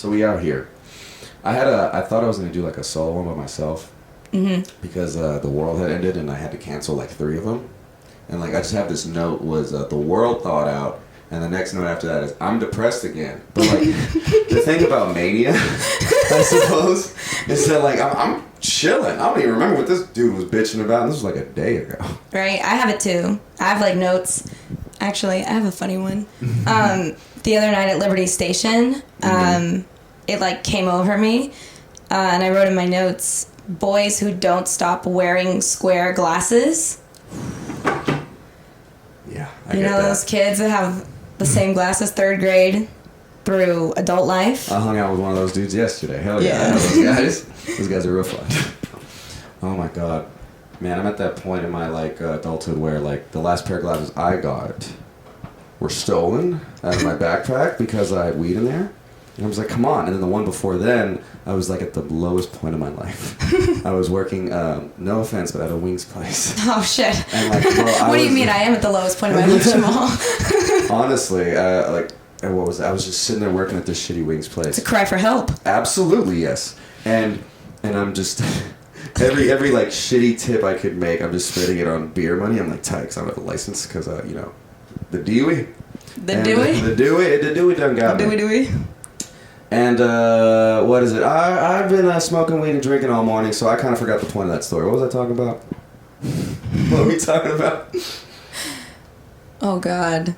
So we out here. I thought I was gonna do like a solo one by myself. Because the world had ended and I had to cancel like 3 of them. And like I just have this note was the world thawed out, and the next note after that is I'm depressed again. But like the thing about mania, I suppose, is that like I'm chilling. I don't even remember what this dude was bitching about. This was like a day ago. Right, I have it too. I have like notes. Actually, I have a funny one. The other night at Liberty Station, it like came over me, and I wrote in my notes, boys who don't stop wearing square glasses. Yeah, I get that. Those kids that have the same glasses 3rd grade through adult life. I hung out with one of those dudes yesterday. Hell yeah. I know those guys. Those guys are real fun. Oh my god. Man, I'm at that point in my like adulthood where like the last pair of glasses I got were stolen out of my backpack because I had weed in there. And I was like, come on. And then the one before then, I was like at the lowest point of my life. I was working, no offense, but at a wings place. Oh, shit. And like, bro, what do you mean I am at the lowest point of my life, Jamal? Honestly, like, what was I was just sitting there working at this shitty wings place. It's a cry for help. Absolutely, yes. And I'm just, every like shitty tip I could make, I'm just spending it on beer money. I'm like, tight, because I don't have a license, because, you know, the Dewey. The Dewey? The Dewey done got me. Dewey. And, what is it? I've been smoking weed and drinking all morning, so I kind of forgot the point of that story. What was I talking about? What are we talking about? Oh, God.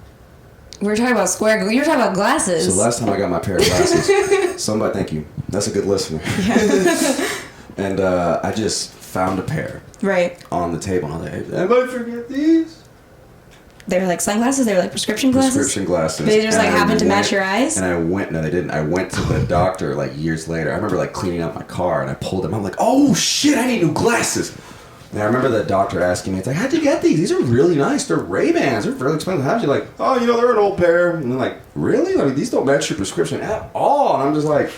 We were talking about you were talking about glasses. So last time I got my pair of glasses, somebody, thank you. That's a good listener. Yeah. And, I just found a pair. Right. On the table. And I was like, hey, anybody forget these? They were like sunglasses? They were like prescription glasses? Prescription glasses. They just like happened to match your eyes? And no, they didn't. I went to the doctor like years later. I remember like cleaning up my car and I pulled them. I'm like, oh shit, I need new glasses. And I remember the doctor asking me, it's like, how'd you get these? These are really nice. They're Ray-Bans. They're really expensive. How'd you like, oh, you know, they're an old pair. And I'm like, really? Like, these don't match your prescription at all. And I'm just like,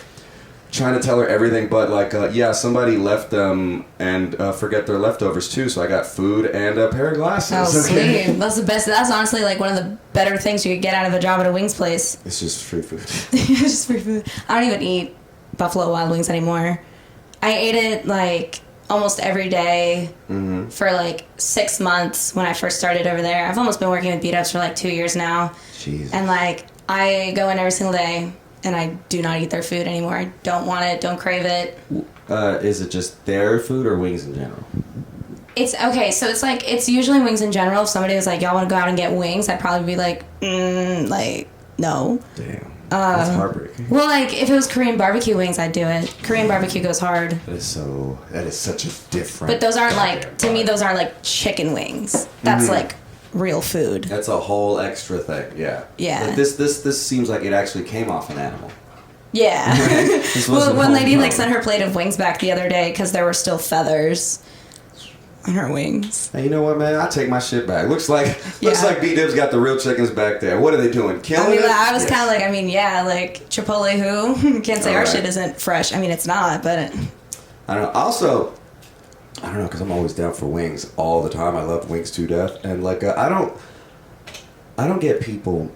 trying to tell her everything, but like, yeah, somebody left them and forget their leftovers too, so I got food and a pair of glasses. Oh, okay. Sweet. That's the best. That's honestly like one of the better things you could get out of a job at a wings place. It's just free food. It's just free food. I don't even eat Buffalo Wild Wings anymore. I ate it like almost every day for like 6 months when I first started over there. I've almost been working with beat-ups for like 2 years now. Jeez. And like, I go in every single day. And I do not eat their food anymore. I don't want it. Don't crave it. Is it just their food or wings in general? It's okay. So it's like it's usually wings in general. If somebody was like, "Y'all want to go out and get wings?" I'd probably be like, like no. Damn. That's heartbreaking. Well, like if it was Korean barbecue wings, I'd do it. Korean barbecue goes hard. That is such a different. But those aren't like to me. Those aren't like chicken wings. That's like real food. That's a whole extra thing. Yeah. Yeah. Like this seems like it actually came off an animal. Yeah. Right? Well, one lady like sent her plate of wings back the other day because there were still feathers on her wings. Hey, you know what, man? I take my shit back. Looks like B-Dib's got the real chickens back there. What are they doing? Killing it? I was kind of like, like Chipotle who? Can't say our shit isn't fresh. I mean, it's not, but... I don't know. Also, I don't know, because I'm always down for wings all the time. I love wings to death. And, like, I don't get people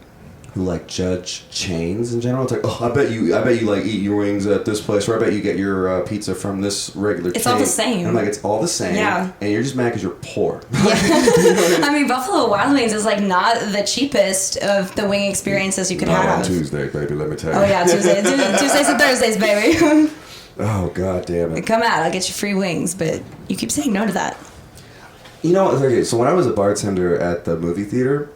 who, like, judge chains in general. It's like, oh, I bet you, like, eat your wings at this place, or I bet you get your pizza from this regular chain. It's all the same. And I'm like, it's all the same. Yeah. And you're just mad because you're poor. Yeah. You know what I mean? I mean, Buffalo Wild Wings is, like, not the cheapest of the wing experiences you could have. Not on Tuesday, baby, let me tell you. Oh, yeah, Tuesdays and Thursdays, baby. Oh, God damn it. Come out, I'll get you free wings, but you keep saying no to that. You know, okay, so when I was a bartender at the movie theater,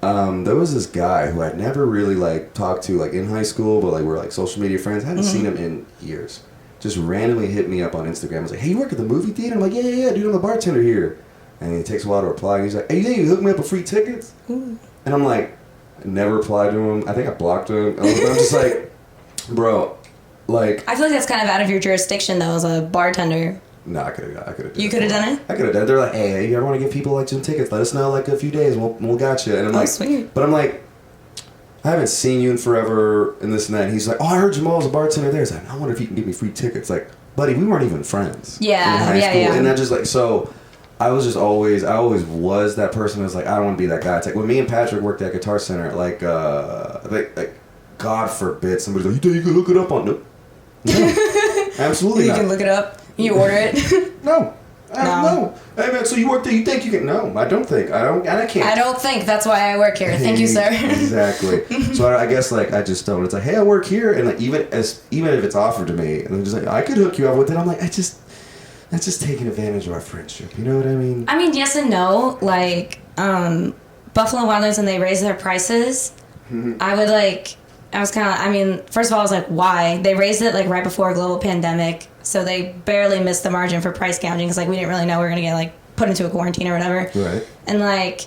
there was this guy who I'd never really, like, talked to, like, in high school, but, like, we're, like, social media friends. I hadn't seen him in years. Just randomly hit me up on Instagram. I was like, hey, you work at the movie theater? I'm like, yeah, dude, I'm the bartender here. And he takes a while to reply, and he's like, hey, you hook me up with free tickets? And I'm like, never replied to him. I think I blocked him. I'm just like, bro... Like, I feel like that's kind of out of your jurisdiction, though, as a bartender. No, I could have done it. You could have done it? I could have done it. They're like, hey, you ever want to give people, like, some tickets? Let us know, like, a few days, and we'll got you. And I'm like, sweet. But I'm like, I haven't seen you in forever, and this and that. And he's like, oh, I heard Jamal's a bartender there. He's like, I wonder if he can give me free tickets. Like, buddy, we weren't even friends. Yeah, in high school. Yeah. And I just, like, so... I always was that person who's like, I don't want to be that guy. It's like, when me and Patrick worked at Guitar Center, like God forbid somebody's like, you think you can hook it up on? Nope. No. Absolutely You not. can look it up. You order it. No. No. No. Hey man, so you work there, you think you can? No, I don't think. I don't, and I can't. I don't think. That's why I work here. Thank you, sir. Exactly. So I guess like I just don't. It's like, hey, I work here, and like even if it's offered to me, and I'm just like, I could hook you up with it. I'm like, that's just taking advantage of our friendship. You know what I mean? I mean, yes and no. Like, Buffalo Wild Wings, when they raised their prices, I was kind of, I mean, first of all, I was like, why? They raised it, like, right before a global pandemic, so they barely missed the margin for price gouging, because, like, we didn't really know we were going to get, like, put into a quarantine or whatever. Right. And, like,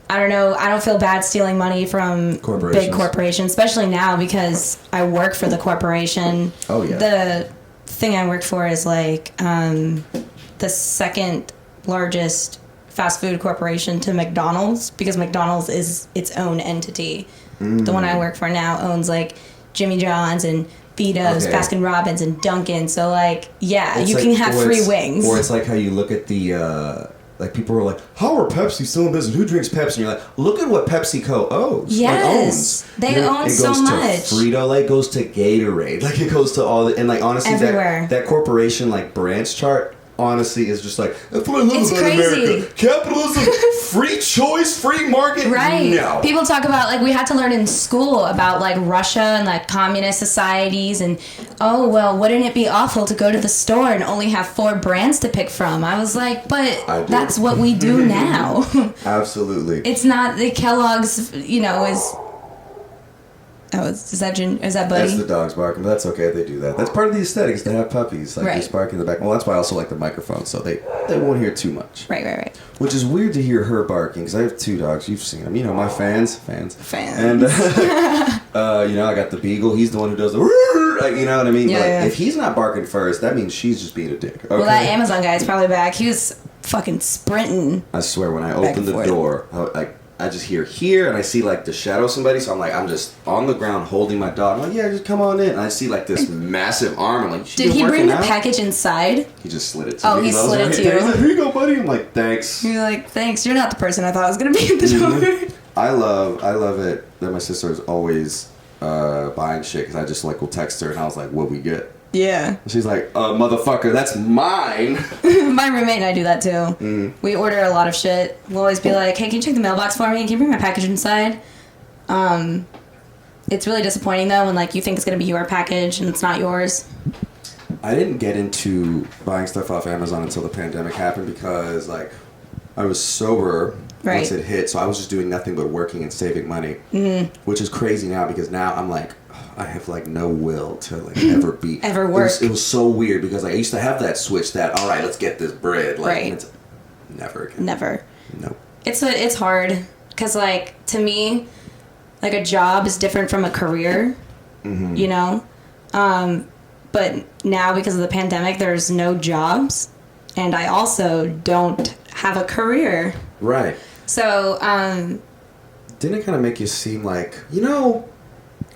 I don't know, I don't feel bad stealing money from big corporations, especially now, because I work for the corporation. Oh, yeah. The thing I work for is, like, the second largest fast food corporation to McDonald's, because McDonald's is its own entity. The one I work for now owns like Jimmy John's and Vito's, Baskin Robbins, and Dunkin'. So like, yeah, you can have free wings. Or it's like how you look at the like people are like, how are Pepsi still in business? Who drinks Pepsi? And you're like, look at what PepsiCo owns. Yes, owns. they own so much. It goes to Frito-Lay, it goes to Gatorade, like it goes to all the, and like honestly, that corporation like branch chart. Honestly, is just like, that's what I love about America. Capitalism, free choice, free market. Right. No. People talk about, like, we had to learn in school about, like, Russia and, like, communist societies. And, oh, well, wouldn't it be awful to go to the store and only have 4 brands to pick from? I was like, but that's what we do now. Absolutely. It's not, the Kellogg's, you know, is... Oh, is that Buddy? That's the dogs barking, but that's okay. They do that. That's part of the aesthetics. They have puppies, like just barking in the back. Well, that's why I also like the microphone, so they won't hear too much. Right. Which is weird to hear her barking, because I have 2 dogs. You've seen them. You know, my fans. And, you know, I got the beagle. He's the one who does the, you know what I mean? Yeah. If he's not barking first, that means she's just being a dick. Okay? Well, that Amazon guy is probably back. He was fucking sprinting. I swear, when I open the door, I just hear, and I see, like, the shadow of somebody, so I'm just on the ground holding my dog. I'm like, yeah, just come on in. And I see, like, this massive arm. I'm like, did he bring the package inside? He just slid it to me. Oh, he slid it to you. He's like, here you go, buddy. I'm like, thanks. You're like, thanks. You're not the person I thought was going to be at the door. I love it that my sister is always buying shit, because I just, like, will text her, and I was like, what we get? Yeah. She's like, motherfucker, that's mine. My roommate and I do that too. We order a lot of shit. We'll always be like, hey, can you check the mailbox for me? Can you bring my package inside? It's really disappointing though when like you think it's going to be your package and it's not yours. I didn't get into buying stuff off Amazon until the pandemic happened, because like I was sober once it hit, so I was just doing nothing but working and saving money, which is crazy now, because now I'm like, I have like no will to like ever be ever work. It was so weird, because like I used to have that switch that, all right, let's get this bread, like it's never again. Never. Nope. It's hard, because like to me, like a job is different from a career, you know, but now because of the pandemic, there's no jobs, and I also don't have a career. Right. So didn't it kind of make you seem like, you know,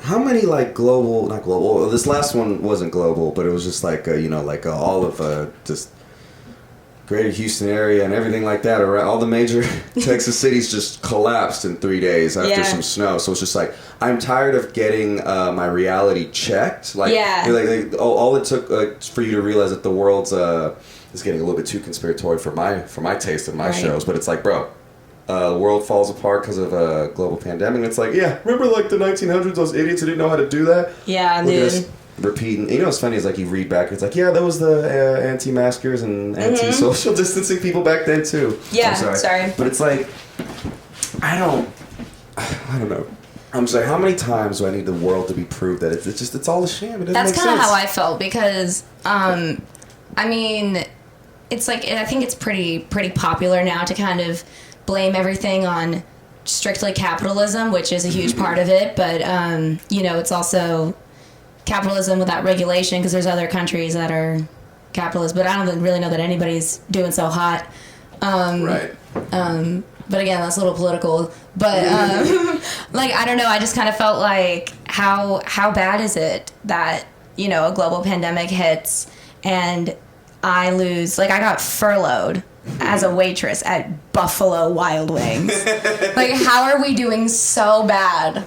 how many like not global, this last one wasn't global, but it was just like, you know, like all of just greater Houston area and everything like that, or all the major Texas cities just collapsed in 3 days after some snow. So it's just like, I'm tired of getting my reality checked. Like, like all it took for you to realize that the world's is getting a little bit too conspiratorial for my taste of my shows, but it's like, bro, the world falls apart because of a global pandemic. And it's like, yeah, remember like the 1900s, those idiots who didn't know how to do that? Yeah, dude. Repeating, you know what's funny is like you read back, it's like, yeah, that was the anti-maskers and anti-social distancing people back then too. Yeah, sorry. But it's like, I don't know. I'm sorry, how many times do I need the world to be proved that it's all a sham? It doesn't make sense. That's kind of how I felt, because I mean, it's like, I think it's pretty popular now to kind of blame everything on strictly capitalism, which is a huge part of it, but you know, it's also capitalism without regulation, because there's other countries that are capitalist, but I don't really know that anybody's doing so hot. Right. But again, that's a little political. But like, I don't know, I just kind of felt like how bad is it that, you know, a global pandemic hits and I lose, like I got furloughed as a waitress at Buffalo Wild Wings. Like, how are we doing so bad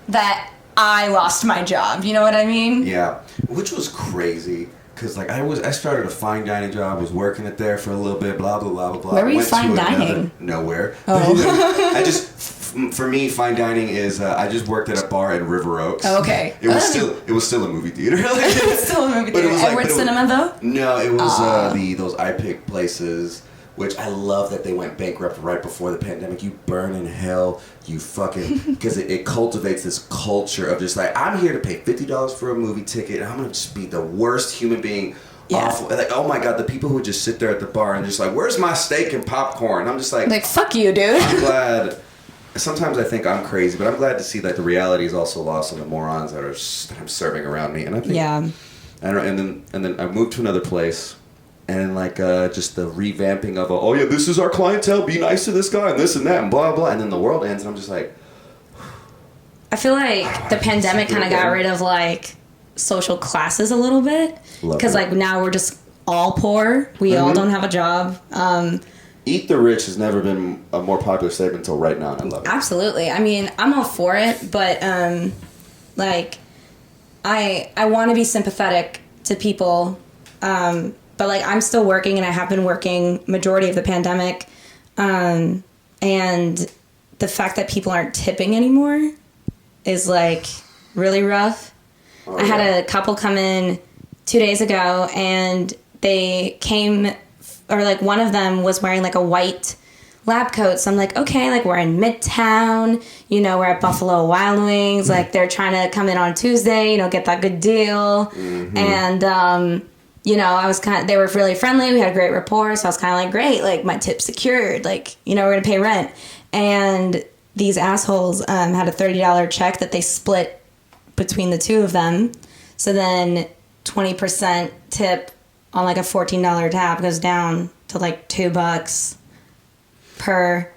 that I lost my job. You know what I mean? Yeah, which was crazy. Cause like I started a fine dining job, was working it there for a little bit, blah blah blah blah blah. Where were you fine dining? Nowhere. Oh. I just, for me, fine dining is I just worked at a bar in River Oaks. Oh, okay. It was still a movie theater. It's still a movie theater. Edward Cinema though? No, it was those iPic places. Which I love that they went bankrupt right before the pandemic. You burn in hell, you fucking... Because it cultivates this culture of just like, I'm here to pay $50 for a movie ticket, and I'm going to just be the worst human being. Yeah. Awful. Like, oh my God, the people who would just sit there at the bar and just like, where's my steak and popcorn? I'm just like... Like, fuck you, dude. I'm glad... Sometimes I think I'm crazy, but I'm glad to see that the reality is also lost on the morons that I'm serving around me. And I think... Yeah. And then I moved to another place... And like just the revamping of oh yeah, this is our clientele, be nice to this guy and this and that and blah blah, and then the world ends and I'm just like, I feel like the pandemic kind of got rid of like social classes a little bit, because like now we're just all poor, we all don't have a job. Eat the rich has never been a more popular statement until right now, and I love it. Absolutely. I mean, I'm all for it, but like I want to be sympathetic to people. But, like, I'm still working, and I have been working majority of the pandemic. And the fact that people aren't tipping anymore is, like, really rough. I had a couple come in 2 days ago, and they came, or, like, one of them was wearing, like, a white lab coat. So I'm like, okay, like, we're in Midtown. You know, we're at Buffalo Wild Wings. Like, they're trying to come in on Tuesday, you know, get that good deal. Mm-hmm. And, you know, they were really friendly. We had a great rapport. So I was kind of like, great, like my tip's secured. Like, you know, we're going to pay rent. And these assholes had a $30 check that they split between the two of them. So then 20% tip on like a $14 tab goes down to like $2 per.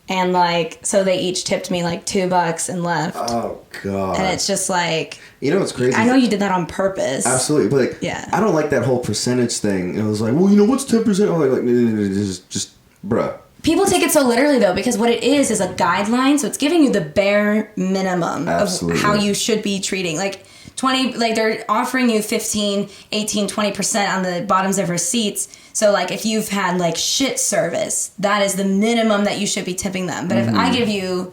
And like, so they each tipped me like $2 and left. Oh God. And it's just like, you know what's crazy? I know you did that on purpose. Absolutely, but like, yeah. I don't like that whole percentage thing. It was like, well, you know, what's 10%? Oh, like, just, bruh. People take it so literally though, because what it is a guideline. So it's giving you the bare minimum of how you should be treating. Like 20, like they're offering you 15, 18, 20% on the bottoms of receipts. So like if you've had like shit service, that is the minimum that you should be tipping them. But if I give you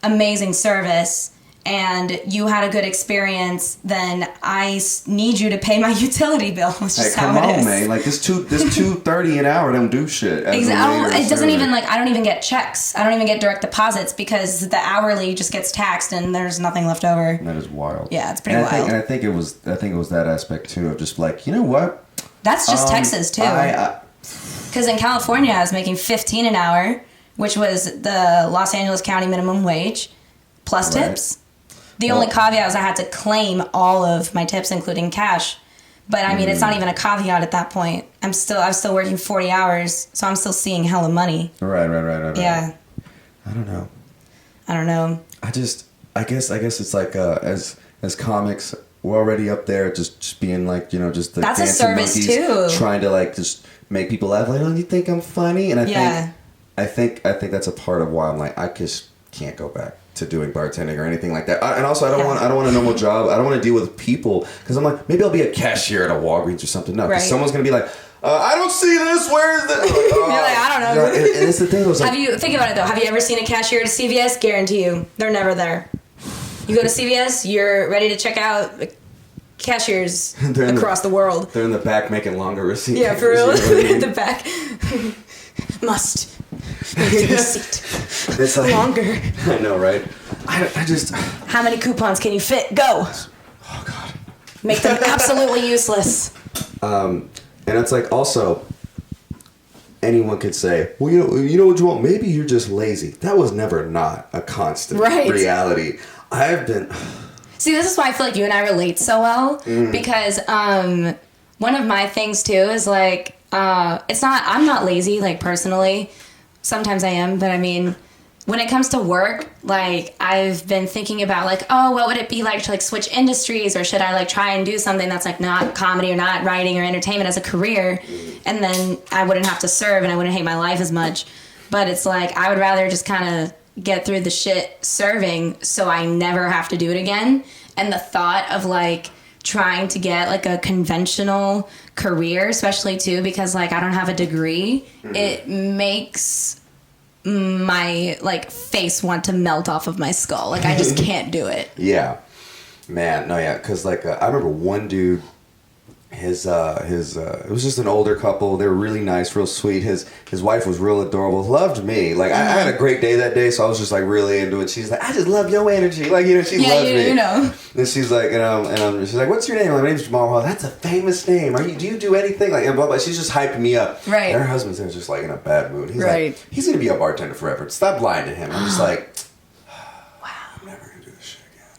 amazing service and you had a good experience, then I need you to pay my utility bill. It's just how it is. Come on, man. Like this $2.30 an hour don't do shit. Exactly. It doesn't even I don't even get checks. I don't even get direct deposits because the hourly just gets taxed and there's nothing left over. That is wild. Yeah, it's pretty wild. I think it was that aspect too of just like, you know what? That's just Texas too. Because in California I was making $15 an hour, which was the Los Angeles County minimum wage plus tips. The only caveat was I had to claim all of my tips, including cash. But I mean, it's not even a caveat at that point. I was still working 40 hours, so I'm still seeing hella money. Right. Yeah. I don't know. I guess it's like as comics, we're already up there, just being like, you know, just the that's a service monkeys, too. Trying to like just make people laugh. Like, oh, you think I'm funny? And I think that's a part of why I'm like, I just can't go back to doing bartending or anything like that. And also, I don't want a normal job. I don't want to deal with people because I'm like, maybe I'll be a cashier at a Walgreens or something. No, because someone's gonna be like, I don't see this. Where is this? You're like, I don't know. And it's the thing. Think about it though. Have you ever seen a cashier at a CVS? Guarantee you, they're never there. You go to CVS, you're ready to check out. Cashiers across the world. They're in the back making longer receipts. Yeah, for real. In the back. Must. Make the receipt. It's like, longer. I know, right? I just... How many coupons can you fit? Go. Oh, God. Make them absolutely useless. And it's like, also, anyone could say, well, you know what you want? Maybe you're just lazy. That was never not a constant reality. I've been... See, this is why I feel like you and I relate so well. Because one of my things, too, is like, I'm not lazy, like, personally. Sometimes I am, but I mean, when it comes to work, like, I've been thinking about, like, oh, what would it be like to, like, switch industries, or should I, like, try and do something that's, like, not comedy or not writing or entertainment as a career, and then I wouldn't have to serve and I wouldn't hate my life as much. But it's like, I would rather just kind of get through the shit serving so I never have to do it again. and the thought of like trying to get like a conventional career, especially too because like I don't have a degree, it makes my like face want to melt off of my skull. Like I just can't do it. Yeah, man, no, yeah, because like I remember one dude. His it was just an older couple. They were really nice, real sweet. His wife was real adorable. Loved me. Like I had a great day that day, so I was just like really into it. She's like, I just love your energy. Like she loves me. You know. And she's like, she's like, what's your name? My name's JamalRahal. That's a famous name. Do you do anything? Like and blah blah. She's just hyping me up. Right. And her husband's there just like in a bad mood. He's right. like, he's gonna be a bartender forever. Stop lying to him. I'm just like.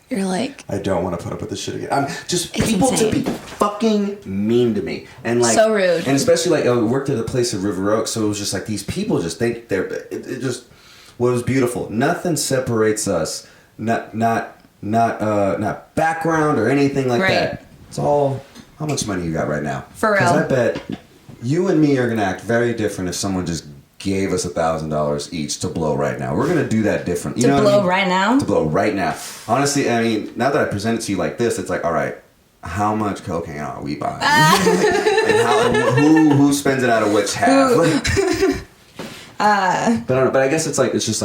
You're like, I don't want to put up with this shit again. I'm just it's people insane. to be fucking mean to me and like so rude. And especially like I worked at a place in River Oaks, so it was just like these people just think they're it just what was beautiful. Nothing separates us. Not background or anything like that. It's all how much money you got right now. For real. Because I bet you and me are gonna act very different if someone just gave us $1,000 each to blow right now. We're gonna do that different. You know blow what I mean? right now? To blow right now. Honestly, I mean, now that I present it to you like this, it's like, all right, how much cocaine are we buying? And who spends it out of which half? But I don't know. But I guess it's just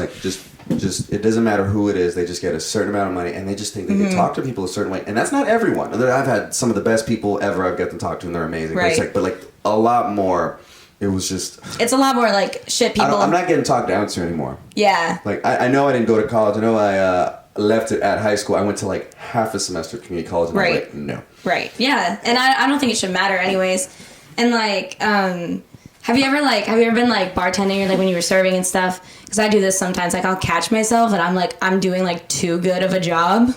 it doesn't matter who it is. They just get a certain amount of money, and they just think they can talk to people a certain way. And that's not everyone. I've had some of the best people ever I've gotten to talk to, and they're amazing. Right. But a lot more. It was just... It's a lot more like shit people... I'm not getting talked down to anymore. Yeah. Like, I know I didn't go to college. I know I left it at high school. I went to like half a semester of community college and I was like, no. Right. Yeah. And I don't think it should matter anyways. And like, have you ever been like bartending or like when you were serving and stuff? Because I do this sometimes. Like I'll catch myself and I'm doing like too good of a job.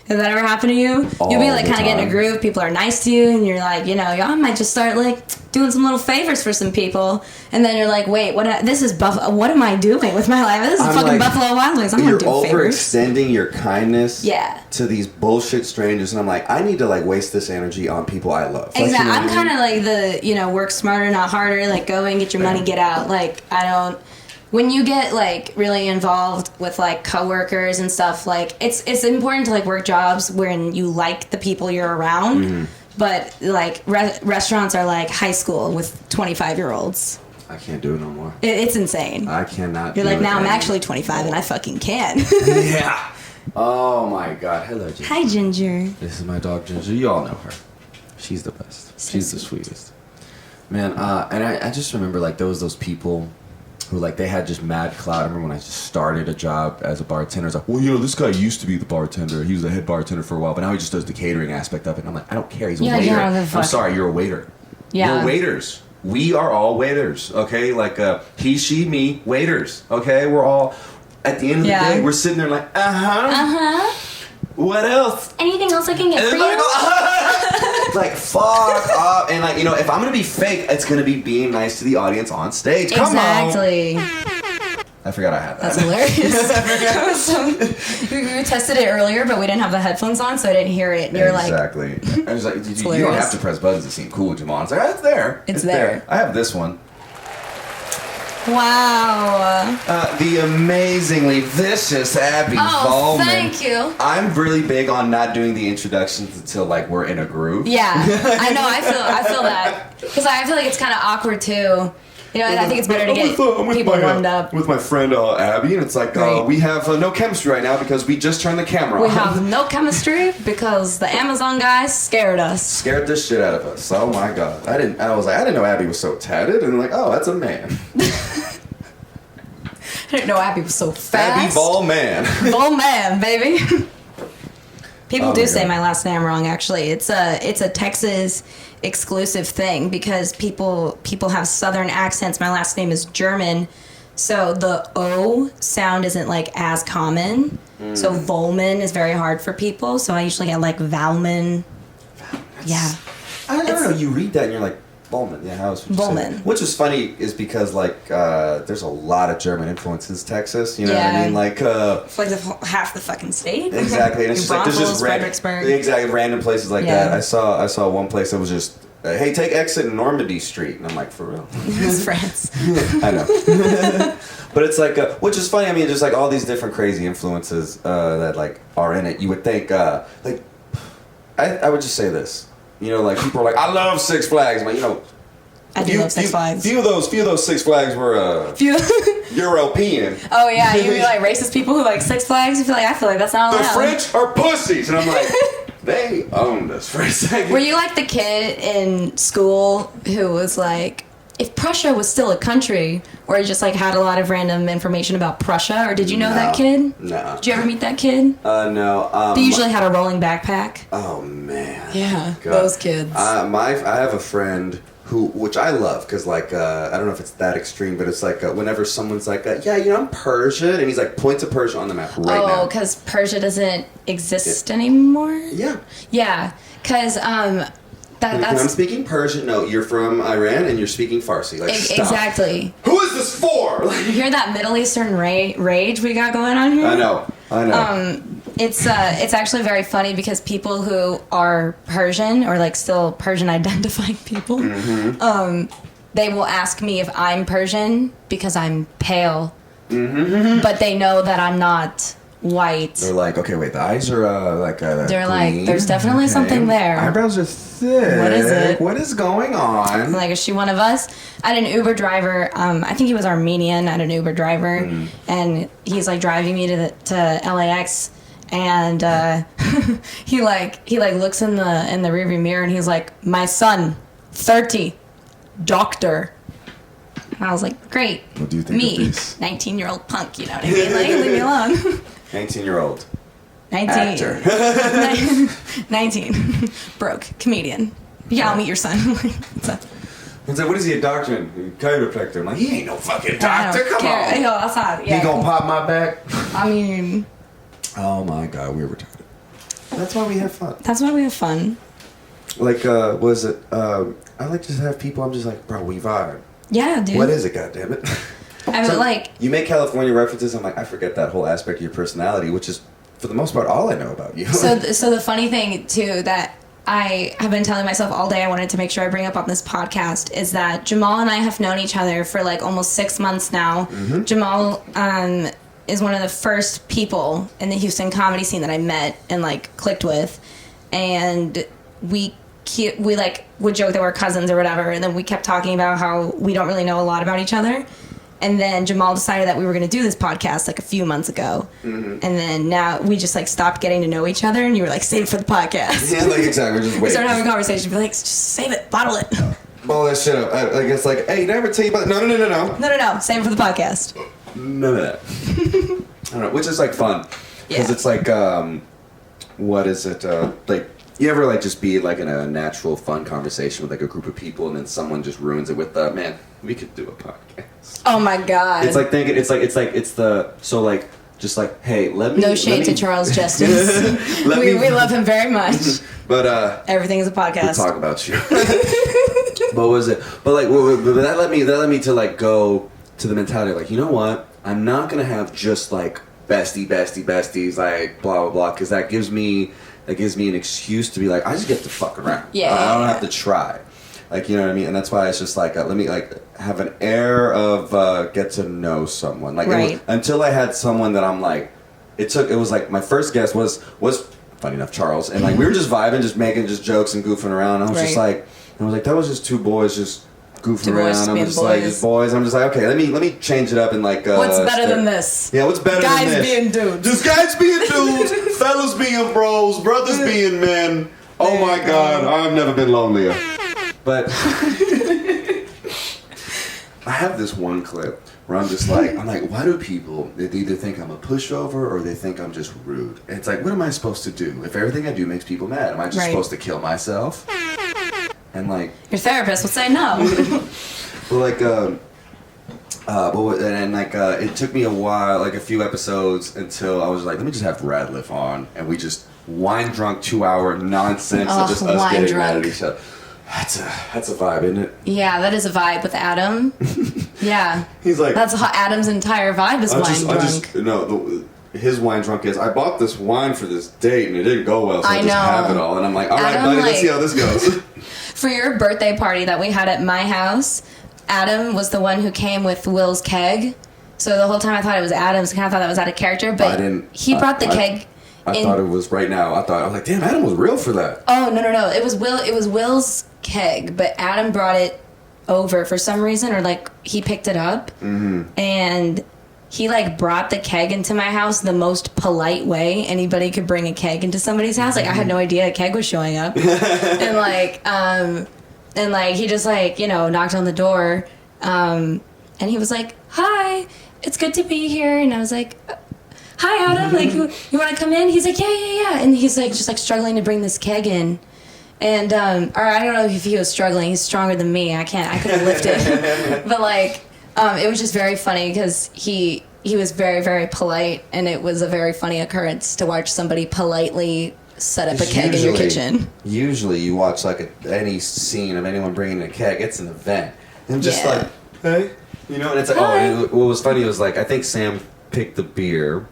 Has that ever happened to you? You'll be like kind of getting a groove. People are nice to you, and you're like, y'all might just start like doing some little favors for some people, and then you're like, wait, what am I doing with my life? This is fucking like, Buffalo Wild Wings. I'm not doing favors. You're overextending your kindness to these bullshit strangers, and I'm like, I need to like waste this energy on people I love. Exactly. Like, I'm kind of like the work smarter, not harder. Like go and get your money, get out. Like I don't. When you get like really involved with like coworkers and stuff, like it's important to like work jobs when you like the people you're around. Mm-hmm. But like restaurants are like high school with 25-year-olds. I can't do it no more. It's insane. I cannot. You're like now I'm actually 25 and I fucking can. Yeah. Oh my god. Hello, Ginger. Hi, Ginger. This is my dog, Ginger. You all know her. She's the best. She's the sweetest. Man, and I just remember like those people who like they had just mad clout. I remember when I just started a job as a bartender. I was like, well, this guy used to be the bartender. He was the head bartender for a while, but now he just does the catering aspect of it. And I'm like, I don't care. He's a waiter. I'm sorry, you're a waiter. Yeah. You're waiters. We are all waiters, okay? Like he, she, me, waiters, okay? We're all at the end of the day, we're sitting there like, what else? Anything else I can get for you? Like, fuck off. And like, if I'm gonna be fake, it's gonna be being nice to the audience on stage. Come on. Exactly. I forgot I had that. That's hilarious. We tested it earlier, but we didn't have the headphones on, so I didn't hear it. And you're exactly. I was like, you don't have to press buttons to seem cool, Jamal. It's like, it's there. It's there. I have this one. Wow. The amazingly vicious Abbey Vollman. Thank you. I'm really big on not doing the introductions until like we're in a groove. Yeah, I know. I feel that because I feel like it's kind of awkward too. I think it's better to get people warmed up. With my friend Abby, and it's like we have no chemistry right now because we just turned the camera on. We have no chemistry because the Amazon guy scared us. Scared the shit out of us. Oh my god! I didn't know Abby was so tatted, and like, oh, that's a man. I didn't know Abby was so fast. Abbey Vollman. Vollman, baby. People do say my last name wrong. Actually, it's a Texas exclusive thing because people have Southern accents. My last name is German, so the O sound isn't like as common. So Vollman is very hard for people. So I usually get like Valman. Yeah. I don't know. You read that and you're like, Vollman. Yeah, how else would you say that? Which is funny is because like there's a lot of German influences Texas. You know what I mean? Like it's like half the fucking state. Exactly. And it's just like there's just Fredericksburg. Exactly, random places like that. I saw one place that was just hey, take exit in Normandy Street. And I'm like, for real? It's France. I know. But it's like, which is funny. I mean, just like all these different crazy influences that like are in it. You would think, like, I would just say this. You know, like people are like, I love Six Flags. But you know, I do love Six Flags. Few of those Six Flags were European. Oh yeah, you mean like racist people who like Six Flags? I feel like that's not allowed. The French are pussies, and I'm like, they owned us for a second. Were you like the kid in school who was like, if Prussia was still a country, or just like had a lot of random information about Prussia, or did you know that kid? No. Did you ever meet that kid? No. They usually had a rolling backpack. Oh man. Yeah, God. those kids. I have a friend which I love, because like I don't know if it's that extreme, but it's like whenever someone's like, yeah, you know, I'm Persian, and he's like points to Persia on the map right now. Oh, because Persia doesn't exist anymore. Yeah. Yeah, because that's. I'm speaking Persian. No, you're from Iran and you're speaking Farsi. Like, stop. Exactly. Who is this for? You hear that Middle Eastern rage we got going on here? I know. It's actually very funny because people who are Persian or like still Persian identifying people, they will ask me if I'm Persian because I'm pale, but they know that I'm not white. They're like, okay, wait, the eyes are they're green. Like, there's definitely something there. Eyebrows are thick. What is it? What is going on? Like, is she one of us? I had an Uber driver. I think he was Armenian. I had an Uber driver, and he's like driving me to LAX, and he looks in the rearview mirror, and he's like, my son, 30, doctor. And I was like, great. What do you think of this? 19-year-old punk, you know what I mean? Like, leave me alone. 19-year-old. 19. Actor. 19. Broke. Comedian. Yeah, I'll meet your son. What's up? He's like, what is he, a doctor? Chiropractor. I'm like, he ain't no fucking doctor. Come on. Yo, outside. Yeah, he gonna pop my back? I mean... Oh my God, we're retarded. That's why we have fun. That's why we have fun. Like, I like to have people, I'm just like, bro, we vibe. Yeah, dude. What is it, goddammit? I mean, like... You make California references, I'm like, I forget that whole aspect of your personality, which is, for the most part, all I know about you. So the funny thing, too, that I have been telling myself all day I wanted to make sure I bring up on this podcast is that Jamal and I have known each other for, like, almost 6 months now. Mm-hmm. Jamal is one of the first people in the Houston comedy scene that I met and, like, clicked with. And we like would joke that we're cousins or whatever, and then we kept talking about how we don't really know a lot about each other, and then Jamal decided that we were going to do this podcast like a few months ago, and then now we just like stopped getting to know each other, and you were like, save it for the podcast. Yeah, like exactly. We're just waiting. We started having conversations, be like, just save it, bottle it. Bottle that shit up. I guess like, hey, did I ever tell you about No, save it for the podcast. None of that. I don't know, which is like fun because it's like what is it like? You ever like just be like in a natural, fun conversation with like a group of people, and then someone just ruins it with man, we could do a podcast. Oh my God! It's like thinking, it's just like, hey, let me. No shade to Charles Justice. we love him very much. But everything is a podcast. We'll talk about you. What was it? But like, but that led me to like go to the mentality of like, you know what? I'm not gonna have just like besties, like blah blah blah, because that gives me an excuse to be like, I just get to fuck around. Yeah. I don't have to try. Like, you know what I mean? And that's why it's just like, let me like have an air of get to know someone. Like, right. Until I had someone that I'm like, it was like, my first guest was funny enough, Charles. And like, we were just vibing, just making just jokes and goofing around. And I was just like, that was just two boys just goofing around. I'm just like, just boys. I'm just like, okay, let me change it up and like. What's better than this? Yeah, what's better than this? Guys being dudes. Just guys being dudes, fellas being bros, brothers being men. Oh my God, I've never been lonelier. But I have this one clip where I'm like, why do people, they either think I'm a pushover or they think I'm just rude? And it's like, what am I supposed to do? If everything I do makes people mad, am I just supposed to kill myself? And like, your therapist would say no. But like, it took me a while, like a few episodes, until I was like, let me just have Radliff on, and we just wine drunk 2-hour nonsense of just us getting mad at each other. That's a vibe, isn't it? Yeah, that is a vibe with Adam. Yeah. He's like, that's Adam's entire vibe is wine drunk. his wine drunk is, I bought this wine for this date and it didn't go well, so I just have it all. And I'm like, all right, buddy, let's see how this goes. For your birthday party that we had at my house, Adam was the one who came with Will's keg. So the whole time I thought it was Adam's. I kind of thought that was out of character, but he brought the keg. I thought it was right now. I was like, damn, Adam was real for that. Oh no! It was Will's keg, but Adam brought it over for some reason, or like he picked it up, and he like brought the keg into my house the most polite way anybody could bring a keg into somebody's house. Like I had no idea a keg was showing up, and he just like knocked on the door, and he was like, "Hi, it's good to be here," and I was like, "Hi, Adam. Like you want to come in?" He's like, "Yeah," and he's like just like struggling to bring this keg in. And, or I don't know if he was struggling. He's stronger than me. I couldn't lift it. But, like, it was just very funny because he was very, very polite. And it was a very funny occurrence to watch somebody politely set up a keg in your kitchen. Usually you watch, like, any scene of anyone bringing a keg. It's an event. And just like, hey. And it's like, what was funny was, like, I think Sam picked the beer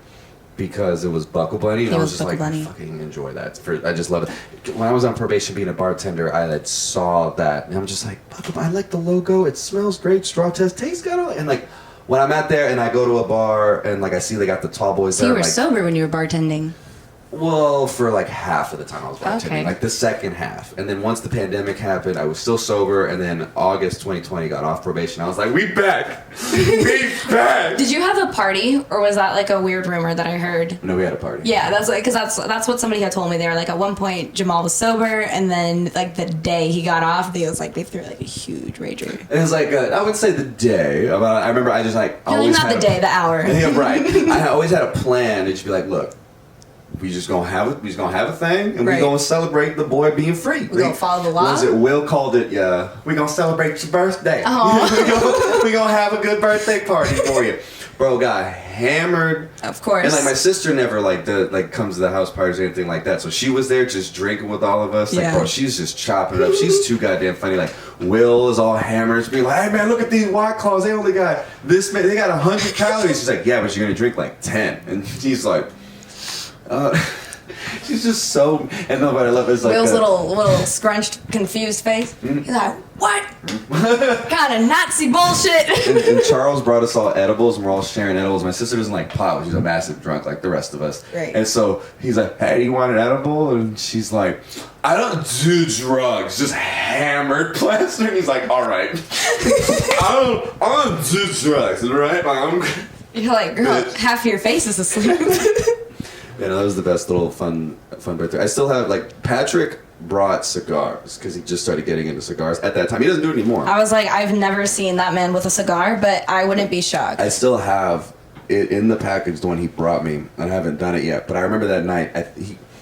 because it was Buckle Bunny, and I was just like, I fucking enjoy that. I just love it. When I was on probation being a bartender, I saw that, and I'm just like, Buckle Bunny, I like the logo. It smells great. Straw test tastes good. And like, when I'm out there and I go to a bar and like I see they got the tall boys there. So you were sober when you were bartending? Well, for like half of the time I was bartending, like the second half. And then once the pandemic happened, I was still sober. And then August 2020 got off probation. I was like, we back. We back. Did you have a party, or was that like a weird rumor that I heard? No, we had a party. Yeah, that's like, because that's what somebody had told me. They were like, at one point Jamal was sober, and then like the day he got off, they threw like a huge rager. It was like I would say the day. I remember I just like always not the day, the hour. Yeah, right. I always had a plan. It'd just be like, look. We just gonna have it. We just gonna have a thing, and we gonna celebrate the boy being free. We gonna follow the law. What was it? Will called it. Yeah, we gonna celebrate your birthday. we gonna have a good birthday party for you. Bro got hammered. Of course. And like my sister never comes to the house parties or anything like that. So she was there just drinking with all of us. Like bro, she's just chopping it up. She's too goddamn funny. Like Will is all hammered. She's like, hey man, look at these White Claws. They only got this many. They got 100 calories. She's like, yeah, but you're gonna drink like 10. And he's like. She's just so, and no, but I love it. It's like Will's little scrunched, confused face. He's like, "What kind of Nazi bullshit?" and Charles brought us all edibles, and we're all sharing edibles. My sister doesn't like pot; she's a massive drunk, like the rest of us. Right. And so he's like, "Hey, do you want an edible?" And she's like, "I don't do drugs, just hammered plaster." And he's like, "All right, I don't do drugs, all right?" You're like, "Girl, half your face is asleep." Yeah, that was the best little fun birthday. I still have, like, Patrick brought cigars because he just started getting into cigars at that time. He doesn't do it anymore. I was like, I've never seen that man with a cigar, but I wouldn't be shocked. I still have it in the package, the one he brought me. I haven't done it yet, but I remember that night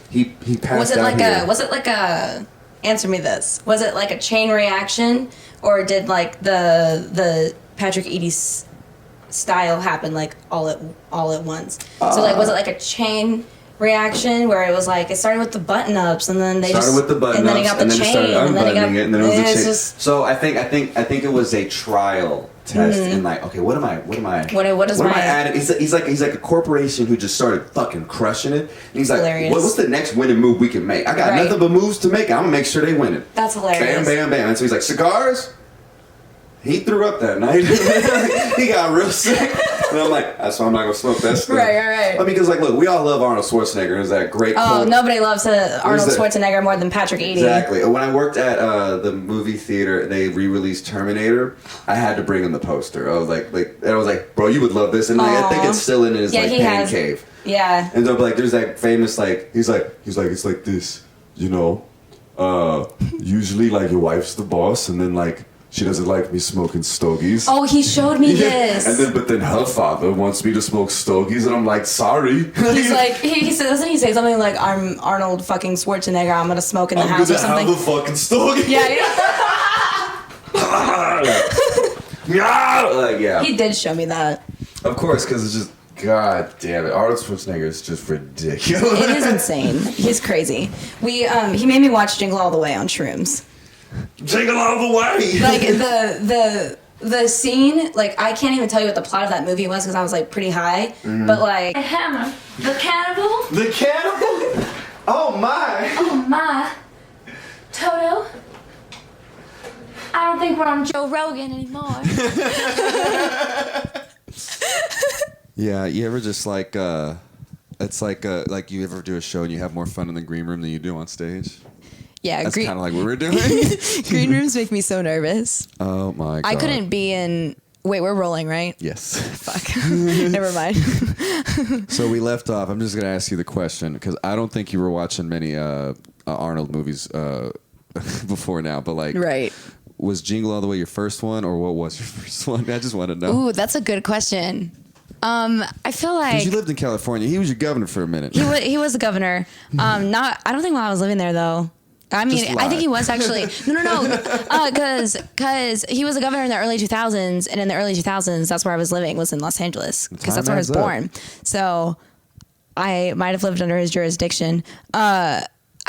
he passed out. Was it like a? Answer me this. Was it like a chain reaction, or did like the Patrick Eady's style happen like all at once? So like, was it like a chain reaction where it was like it started with the button ups and then they started with the button ups and then he got the chain and then it was the chain. Just, so I think it was a trial test and like, okay, what am I adding? He's like a corporation who just started fucking crushing it. And he's like, what's the next winning move we can make? I got nothing but moves to make. I'm gonna make sure they win it. That's hilarious. Bam, bam, bam. And so he's like, cigars. He threw up that night. He got real sick. And I'm like, that's why I'm not going to smoke that stuff. Right. I mean, because, like, look, we all love Arnold Schwarzenegger. There's that great quote. Nobody loves Arnold Schwarzenegger more than Patrick Eady. Exactly. When I worked at the movie theater, they re-released Terminator. I had to bring him the poster. I was like, bro, you would love this. And like, I think it's still in his, pan cave. Yeah. And so, like, there's that famous, like, he's like, it's like this, usually, like, your wife's the boss, and then, like, she doesn't like me smoking stogies. Oh, he showed me this. And then her father wants me to smoke stogies, and I'm like, sorry. He's like, he said, doesn't he say something like, I'm Arnold fucking Schwarzenegger, I'm gonna smoke in the house or something? I'm gonna have the fucking stogie. Yeah. He did show me that. Of course, because it's just, God damn it. Arnold Schwarzenegger is just ridiculous. It is insane. He's crazy. He made me watch Jingle All the Way on shrooms. Jingle all the way. Like the the scene, like, I can't even tell you what the plot of that movie was because I was, like, pretty high. But, like, Hammer, the cannibal. The cannibal? Oh, my. Oh, my. Toto, I don't think we're on Joe Rogan anymore. Yeah, you ever just, like, it's like you ever do a show and you have more fun in the green room than you do on stage? Yeah, that's kind of like what we're doing. Green rooms make me so nervous. Oh my god! I couldn't be in. Wait, we're rolling, right? Yes. Fuck. Never mind. So we left off. I'm just gonna ask you the question because I don't think you were watching many Arnold movies before now, but like, right? Was Jingle All the Way your first one, or what was your first one? I just want to know. Ooh, that's a good question. I feel like because you lived in California. He was your governor for a minute. He was the governor. I don't think while I was living there though. I mean, I think he was actually. No. Because he was a governor in the early 2000s, and in the early 2000s, that's where I was living, was in Los Angeles, because that's where I was born. So I might have lived under his jurisdiction. I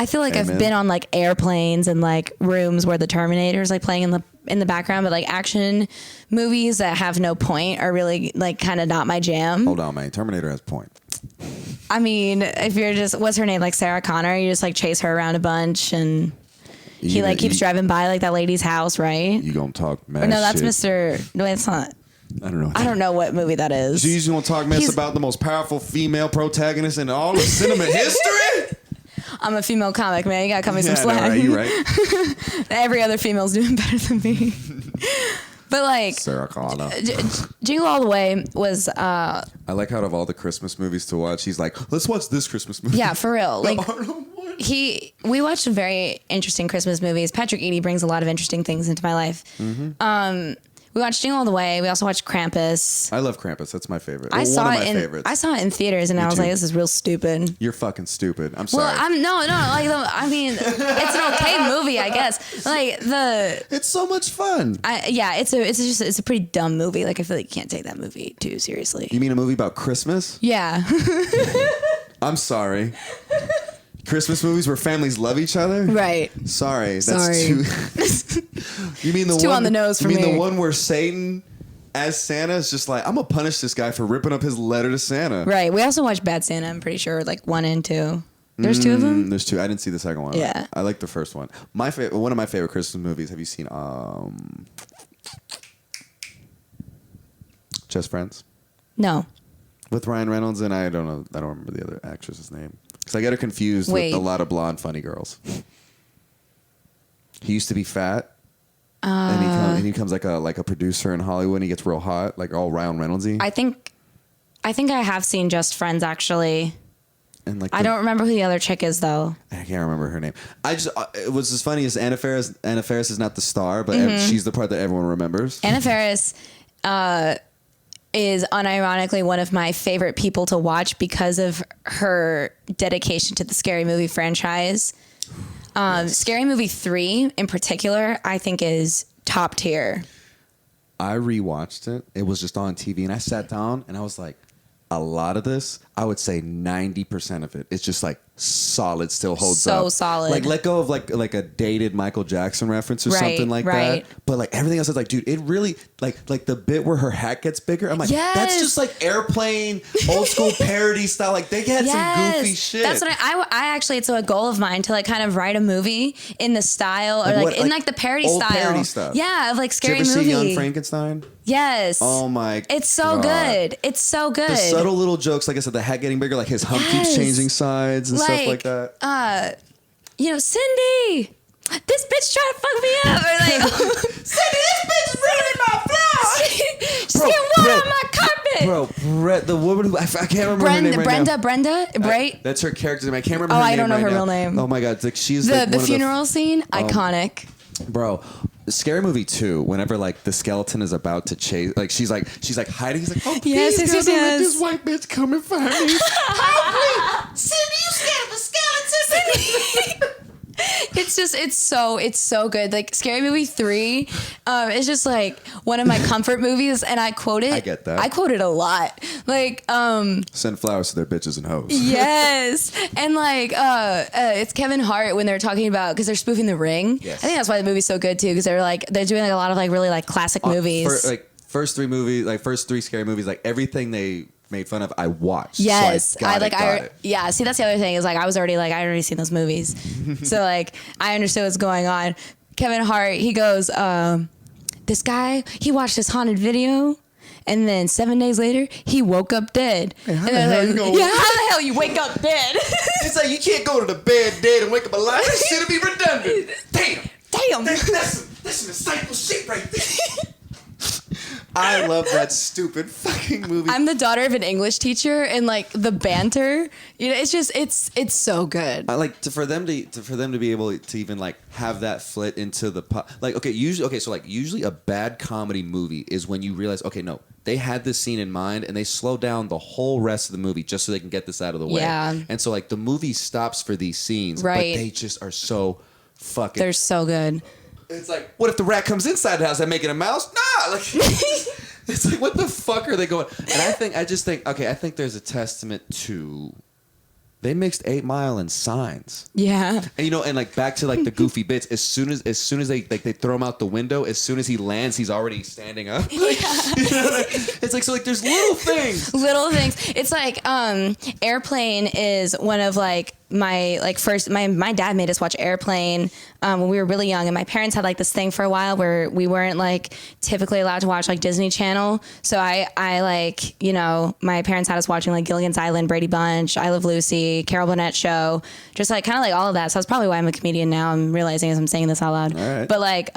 feel like I've been on like airplanes and like rooms where the Terminator's like playing in the background, but like action movies that have no point are really like kind of not my jam. Hold on, man. Terminator has point. I mean, if you're just, what's her name? Like Sarah Connor, you just like chase her around a bunch and he like keeps driving by like that lady's house, right? You gonna talk mess? No, that's shit. Mr. No, it's not. I don't know what movie that is. She's gonna talk mess about the most powerful female protagonist in all of cinema history. I'm a female comic, man. You gotta cut me some slack. No, right, you right. Every other female's doing better than me. But like Sarah Connor. Jingle All the Way was I like how out of all the Christmas movies to watch, he's like, let's watch this Christmas movie. Yeah, for real. Like we watched some very interesting Christmas movies. Patrick Eady brings a lot of interesting things into my life. Mm-hmm. We watched Jingle All the Way. We also watched Krampus. I love Krampus. That's my favorite. I saw it in theaters, and I was too. like, "This is real stupid." You're fucking stupid. I'm sorry. Well, I mean, it's an okay movie, I guess. It's so much fun. It's a pretty dumb movie. Like I feel like you can't take that movie too seriously. You mean a movie about Christmas? Yeah. I'm sorry. Christmas movies where families love each other? Right. Sorry. That's too... You mean the it's too on the nose for me. You mean the one where Satan as Santa is just like, I'm going to punish this guy for ripping up his letter to Santa. Right. We also watched Bad Santa, I'm pretty sure, like 1 and 2. There's 2 of them? There's 2. I didn't see the second one. Yeah. I like the first one. One of my favorite Christmas movies. Have you seen Just Friends? No. With Ryan Reynolds and I don't remember the other actress's name. Because I get her confused with a lot of blonde funny girls. He used to be fat. And he becomes like a producer in Hollywood and he gets real hot, like all Ryan Reynolds-y. I think I have seen Just Friends actually. And like I don't remember who the other chick is though. I can't remember her name. It was as funny as Anna Faris. Anna Faris is not the star, but she's the part that everyone remembers. Anna Faris is unironically one of my favorite people to watch because of her dedication to the Scary Movie franchise. Yes. Scary Movie 3 in particular, I think is top tier. I rewatched it. It was just on TV and I sat down and I was like, a lot of this, I would say 90% of it, it's just like solid, still holds up. So solid. Like let go of like a dated Michael Jackson reference or something like that. But like everything else is like, dude, it really like the bit where her hat gets bigger. I'm like, that's just like Airplane, old school parody style. Like they had some goofy shit. That's what I actually, it's a goal of mine to like kind of write a movie in the style or like in like the parody old style. Parody stuff. Yeah, of like Scary Movie. Did you ever see Young Frankenstein? Yes. Oh my It's so good. It's so good. The subtle little jokes, like I said, the hat getting bigger, like his hump keeps changing sides and stuff like that. Cindy, this bitch trying to fuck me up. Or like, Cindy, this bitch is ruining my flower. She's getting water on my carpet. Bro, the woman who I can't remember her name right now. Brenda, right? That's her character's name. I can't remember her name. I don't know right her now. real name. Oh my god, like she's the funeral scene, iconic. Bro, Scary Movie 2, whenever like the skeleton is about to chase, like she's like hiding. He's like, oh please, yes. Let this white bitch come and find me. Oh please, Cindy, you scared of a skeleton? It's so good. Like Scary Movie 3 is just like one of my comfort movies, and I quote it. I get that. I quote it a lot. Like send flowers to their bitches and hoes. yes. And like it's Kevin Hart when they're talking about, because they're spoofing The Ring. Yes. I think that's why the movie's so good too, because they're doing like a lot of like really like classic movies. First three scary movies, like everything they made fun of, I watched. Yes, so I got it. yeah. See, that's the other thing is like I already seen those movies, so like I understood what's going on. Kevin Hart, he goes, this guy, he watched this haunted video, and then 7 days later, he woke up dead. Hey, how the hell you go? Yeah, how the hell you wake up dead? It's like you can't go to the bed dead and wake up alive. This shit'll be redundant. Damn. That's some insightful shit right there. I love that stupid fucking movie. I'm the daughter of an English teacher, and like the banter, it's so good. I like for them to be able to even like have that flit into the usually a bad comedy movie is when you realize, okay, no, they had this scene in mind and they slow down the whole rest of the movie just so they can get this out of the way. Yeah. And so like the movie stops for these scenes, right? But they just are so fucking. They're so good. It's like, what if the rat comes inside the house? That make it a mouse? Nah, like it's like, what the fuck are they going? And I think there's a testament to they mixed 8 Mile and Signs. Yeah. And and like back to like the goofy bits. As soon as they throw him out the window, as soon as he lands, he's already standing up. Yeah. It's like, so like there's little things. Little things. It's like Airplane is one of like my dad made us watch Airplane when we were really young, and my parents had like this thing for a while where we weren't like typically allowed to watch like Disney Channel. So I like, my parents had us watching like Gilligan's Island, Brady Bunch, I Love Lucy, Carol Burnett Show, just like kind of like all of that. So that's probably why I'm a comedian now. I'm realizing as I'm saying this out loud. All right. But like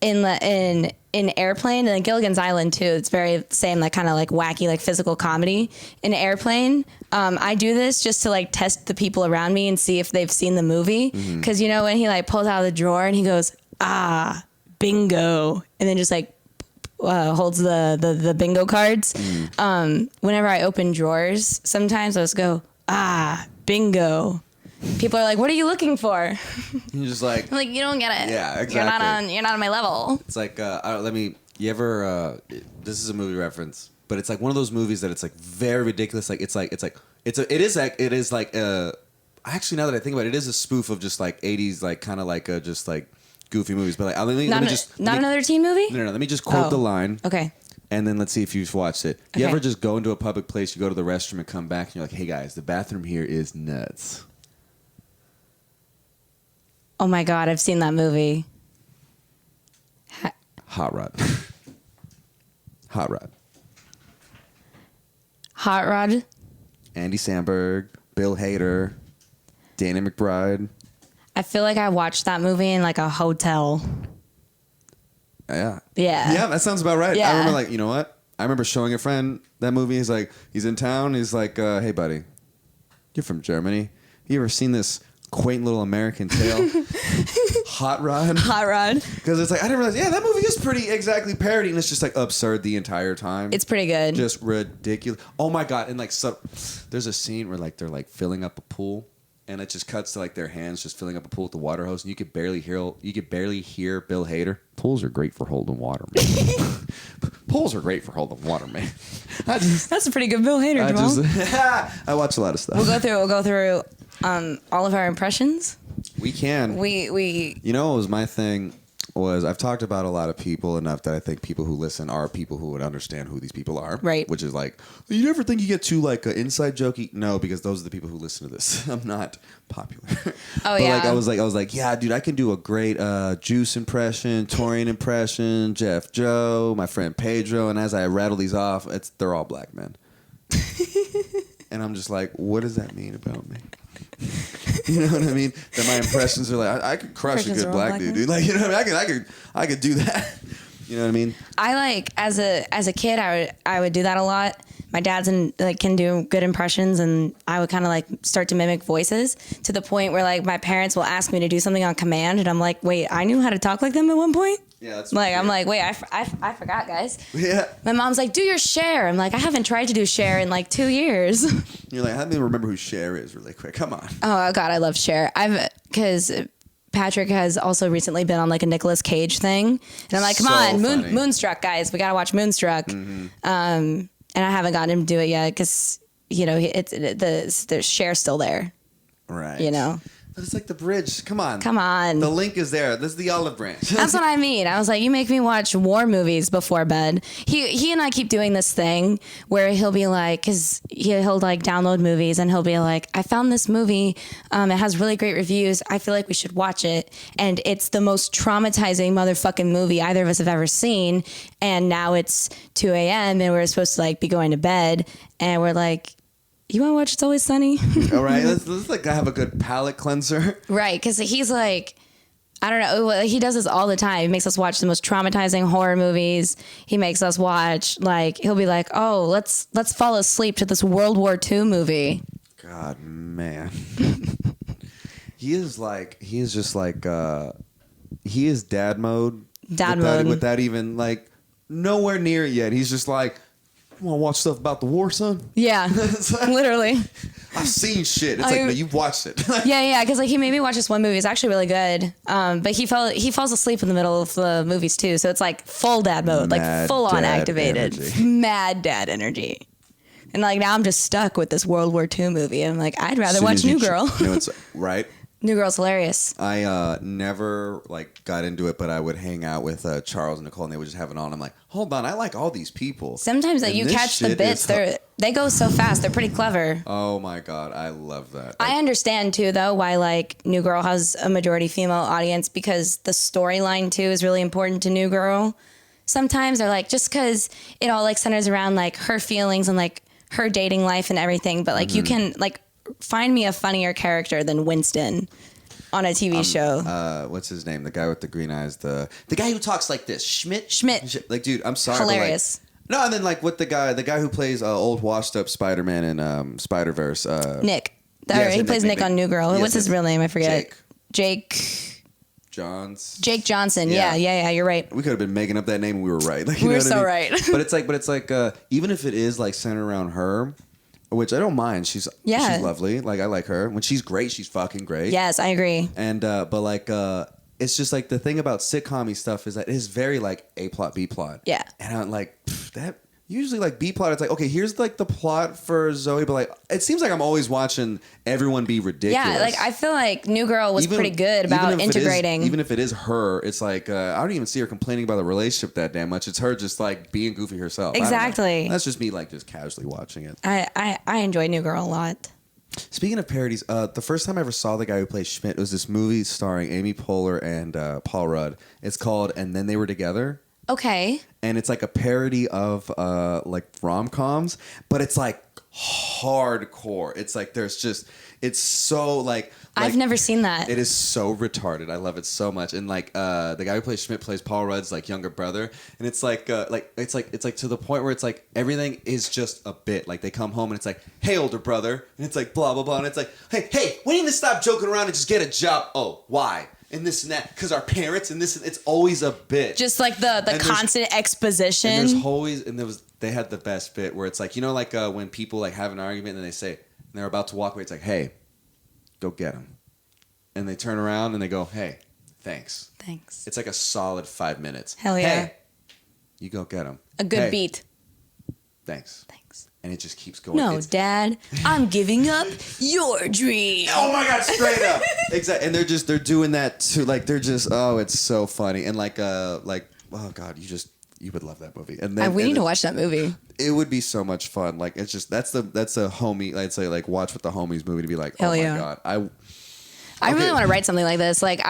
in Airplane and Gilligan's Island too, it's very same, like kind of like wacky, like physical comedy. In Airplane, I do this just to like test the people around me and see if they've seen the movie. Because when he like pulls out of the drawer and he goes, bingo, and then just like holds the bingo cards. Whenever I open drawers, sometimes I'll just go, bingo. People are like, "What are you looking for?" You're just like, I'm like, you don't get it. Yeah, exactly. You're not on my level. It's like, you ever, this is a movie reference, but it's like one of those movies that it's like very ridiculous. Like, it is like, actually now that I think about it, it is a spoof of just like 80s, like kind of like just like goofy movies. But like, another teen movie? No, let me just quote the line. Okay. And then let's see if you've watched it. Okay. You ever just go into a public place, you go to the restroom and come back and you're like, hey guys, the bathroom here is nuts. Oh my God, I've seen that movie. Hot Rod. Hot Rod. Hot Rod? Andy Samberg, Bill Hader, Danny McBride. I feel like I watched that movie in like a hotel. Yeah. Yeah. Yeah, that sounds about right. Yeah. I remember like, you know what? I remember showing a friend that movie. He's like, he's in town. He's like, hey buddy, you're from Germany. You ever seen this quaint little American tale? Hot Rod. Hot Rod. Because it's like, I didn't realize, that movie is pretty exactly parody, and it's just like absurd the entire time. It's pretty good. Just ridiculous. Oh my God. And like, so there's a scene where like they're like filling up a pool, and it just cuts to like their hands just filling up a pool with the water hose, and you could barely hear Bill Hader. Pools are great for holding water, man. Pools are great for holding water, man. That's a pretty good Bill Hader, Jamal. I watch a lot of stuff. We'll go through all of our impressions. We can. We. You know, what was my thing was I've talked about a lot of people enough that I think people who listen are people who would understand who these people are. Right. Which is like, you never think you get too like an inside jokey? No, because those are the people who listen to this. I'm not popular. Oh, but yeah. Like, I was like, yeah, dude, I can do a great Juice impression, Torian impression, Jeff Joe, my friend Pedro, and as I rattle these off, they're all black men. And I'm just like, what does that mean about me? You know what I mean? That my impressions are like, I could crush a good black dude. Like, you know what I mean? I could do that. You know what I mean? I like as a kid, I would do that a lot. my dad's can do good impressions, and I would kind of like start to mimic voices to the point where like my parents will ask me to do something on command, and I'm like, wait, I knew how to talk like them at one point. Yeah, that's like weird. I'm like, wait, I forgot, guys. Yeah. My mom's like, do your Cher. I'm like, I haven't tried to do Cher in like 2 years. You're like, help me remember who Cher is really quick. Come on. Oh God, I love Cher. Because Patrick has also recently been on like a Nicolas Cage thing, and I'm like, come on, Moonstruck, guys, we gotta watch Moonstruck. Mm-hmm. And I haven't gotten him to do it yet because the Cher's still there. Right. You know. But it's like the bridge. Come on. Come on. The link is there. This is the olive branch. That's what I mean. I was like, you make me watch war movies before bed. He and I keep doing this thing where he'll be like, because he'll like download movies and he'll be like, I found this movie. It has really great reviews. I feel like we should watch it. And it's the most traumatizing motherfucking movie either of us have ever seen. And now it's 2 a.m. and we're supposed to like be going to bed. And we're like, you want to watch It's Always Sunny? All right. Let's like have a good palate cleanser. Right. Because he's like, I don't know. He does this all the time. He makes us watch the most traumatizing horror movies. He makes us watch he'll be like, oh, let's fall asleep to this World War II movie. God, man. He is dad mode. Without even like nowhere near it yet. He's just like, you want to watch stuff about the war, son? Yeah, like, literally. I've seen shit. It's like, no, you've watched it. yeah, because like he made me watch this one movie. It's actually really good. But he falls asleep in the middle of the movies too. So it's like full dad mode, like full on activated, mad dad energy. And like now I'm just stuck with this World War II movie. I'm like, I'd rather watch New Girl. It's right. New Girl's hilarious. I never like got into it, but I would hang out with Charles and Nicole, and they would just have it on. I'm like, hold on, I like all these people. Sometimes that you catch the bits. They go so fast. They're pretty clever. Oh my God, I love that. I understand too, though, why like New Girl has a majority female audience, because the storyline too is really important to New Girl. Sometimes they're like, just because it all like centers around like her feelings and like her dating life and everything, but like you can like find me a funnier character than Winston on a TV show. What's his name? The guy with the green eyes. The guy who talks like this. Schmidt. Like, dude, I'm sorry. Hilarious. But like, no, and then like with the guy who plays old washed up Spider-Man in Spider-Verse. Nick. He plays Nick on New Girl. What's his real name? I forget. Jake Johnson. Yeah. You're right. We could have been making up that name and we were right. Like, we were so right. But it's like even if it is like centered around her, which I don't mind. She's lovely. Like I like her. When she's great, she's fucking great. Yes, I agree. And but like it's just like the thing about sitcom-y stuff is that it is very like A plot, B plot. Yeah. And I'm like that usually like B plot, it's like, okay, here's like the plot for Zoe, but like it seems like I'm always watching everyone be ridiculous. Yeah, like I feel like New Girl was pretty good about integrating. Even if it is her, it's like I don't even see her complaining about the relationship that damn much. It's her just like being goofy herself. Exactly. That's just me like just casually watching it. I enjoy New Girl a lot. Speaking of parodies, the first time I ever saw the guy who plays Schmidt was this movie starring Amy Poehler and Paul Rudd. It's called And Then They Were Together. Okay. And it's like a parody of like rom-coms, but it's like hardcore. It's like it's so like I've never seen that. It is so retarded. I love it so much. And like the guy who plays Schmidt plays Paul Rudd's like younger brother, and it's like to the point where it's like everything is just a bit. Like they come home and it's like, hey older brother, and it's like blah blah blah, and it's like, hey, we need to stop joking around and just get a job. Oh, why? And this and that, because our parents and this, it's always a bit. Just like the constant exposition. And there's always, they had the best bit where it's like, you know, like when people like have an argument and they say, and they're about to walk away, it's like, hey, go get him. And they turn around and they go, hey, thanks. It's like a solid 5 minutes. Hell yeah. Hey, you go get him. A good beat. Thanks. And it just keeps going. No, Dad, I'm giving up your dream. Oh my God, straight up. Exactly. And they're doing that too. Like they're just, oh, it's so funny. And like, oh God, you would love that movie. And then we need to watch that movie. It would be so much fun. Like it's just, that's a homie, I'd say like watch with the homies movie to be like, oh my God. I really want to write something like this. Like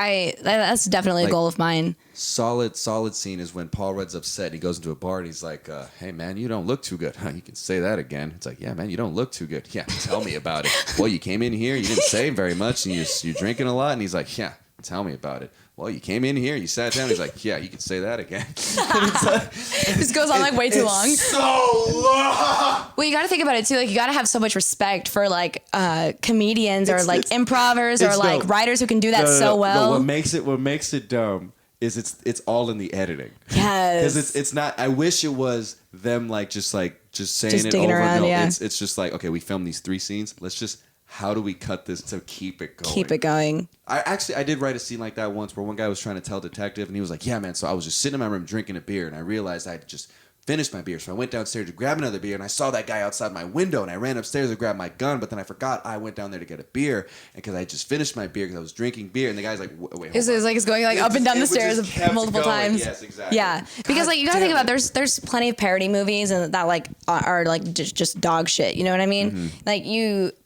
that's definitely a goal of mine. Solid scene is when Paul Rudd's upset and he goes into a bar and he's like, hey man, you don't look too good. You can say that again. It's like, yeah man, you don't look too good. Yeah, tell me about it. Well, you came in here, you didn't say very much, and you're drinking a lot. And he's like, yeah, tell me about it. well, you came in here, you sat down. He's like, yeah, you can say that again. This goes on like way too long. So long. Well, you got to think about it too. Like, you got to have so much respect for like comedians or like improvers or like writers who can do that so well. No, what makes it dumb is it's all in the editing. Yes. Because it's not. I wish it was them just saying Just it digging over. around, No, yeah. it's just like, okay, we filmed these 3 scenes. Let's just. How do we cut this to keep it going? Keep it going. I did write a scene like that once where one guy was trying to tell a detective and he was like, yeah, man. So I was just sitting in my room drinking a beer and I realized I had just finished my beer. So I went downstairs to grab another beer and I saw that guy outside my window and I ran upstairs to grab my gun, but then I forgot I went down there to get a beer because I just finished my beer because I was drinking beer and the guy's like, wait, hold on. It's going like up and down the stairs multiple times. Yes, exactly. Yeah, because like you gotta think about there's plenty of parody movies and that like are like just dog shit. You know what I mean? Mm-hmm. Like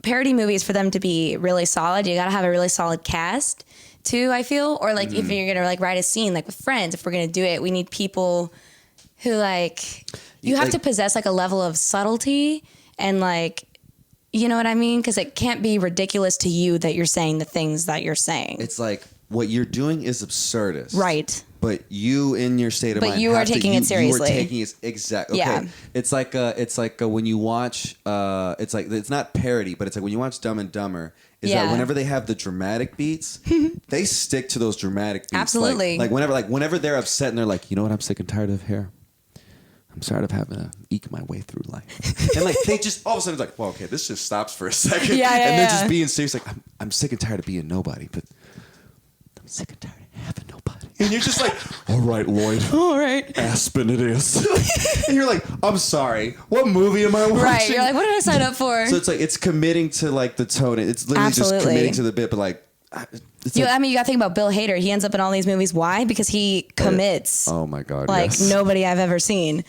parody movies, for them to be really solid, you gotta have a really solid cast too. I feel, or like if you're gonna like write a scene like with Friends, if we're gonna do it, we need people who like. You have to possess like a level of subtlety and like, you know what I mean? Because it can't be ridiculous to you that you're saying the things that you're saying. It's like what you're doing is absurdist. Right. But you in your state of mind. But you are taking it seriously. You are taking it exactly. Okay. Yeah. It's like when you watch. It's like it's not parody, but it's like when you watch Dumb and Dumber. Is that whenever they have the dramatic beats, they stick to those dramatic beats. Absolutely. Like whenever they're upset and they're like, you know what, I'm sick and tired of here. I'm tired of having to eke my way through life. And like they just all of a sudden it's like, well, okay, this just stops for a second. And they're just being serious. Like I'm sick and tired of being nobody, but I'm sick and tired of having nobody. And you're just like, all right, Lloyd. All right. Aspen it is. And you're like, I'm sorry. What movie am I watching? Right. You're like, what did I sign up for? So it's like it's committing to like the tone. It's literally just committing to the bit, but like. You gotta think about Bill Hader. He ends up in all these movies. Why? Because he commits. Oh my god! Like yes. nobody I've ever seen.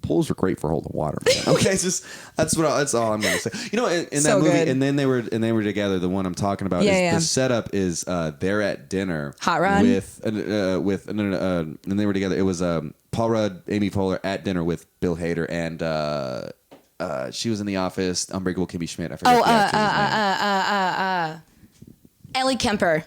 Pools are great for holding water, man. Okay, it's just that's all I'm gonna say. You know, in So that movie, good. and then they were together. The one I'm talking about the setup is they're at dinner. Hot Rod and they were together. It was Paul Rudd, Amy Poehler at dinner with Bill Hader, and she was in The Office. Unbreakable Kimmy Schmidt. I forget the actress' name. Ellie Kemper.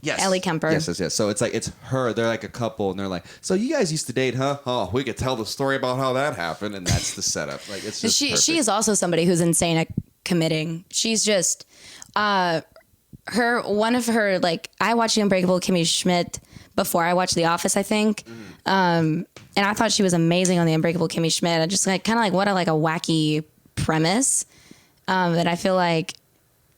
Yes. Ellie Kemper. Yes. So it's like it's her. They're like a couple, and they're like, "So you guys used to date, huh? Oh, we could tell the story about how that happened." And that's the setup. Like it's just she is also somebody who's insane at committing. She's just one of her like I watched Unbreakable Kimmy Schmidt before I watched The Office, I think, and I thought she was amazing on the Unbreakable Kimmy Schmidt. I just like kind of like what a wacky premise that I feel like.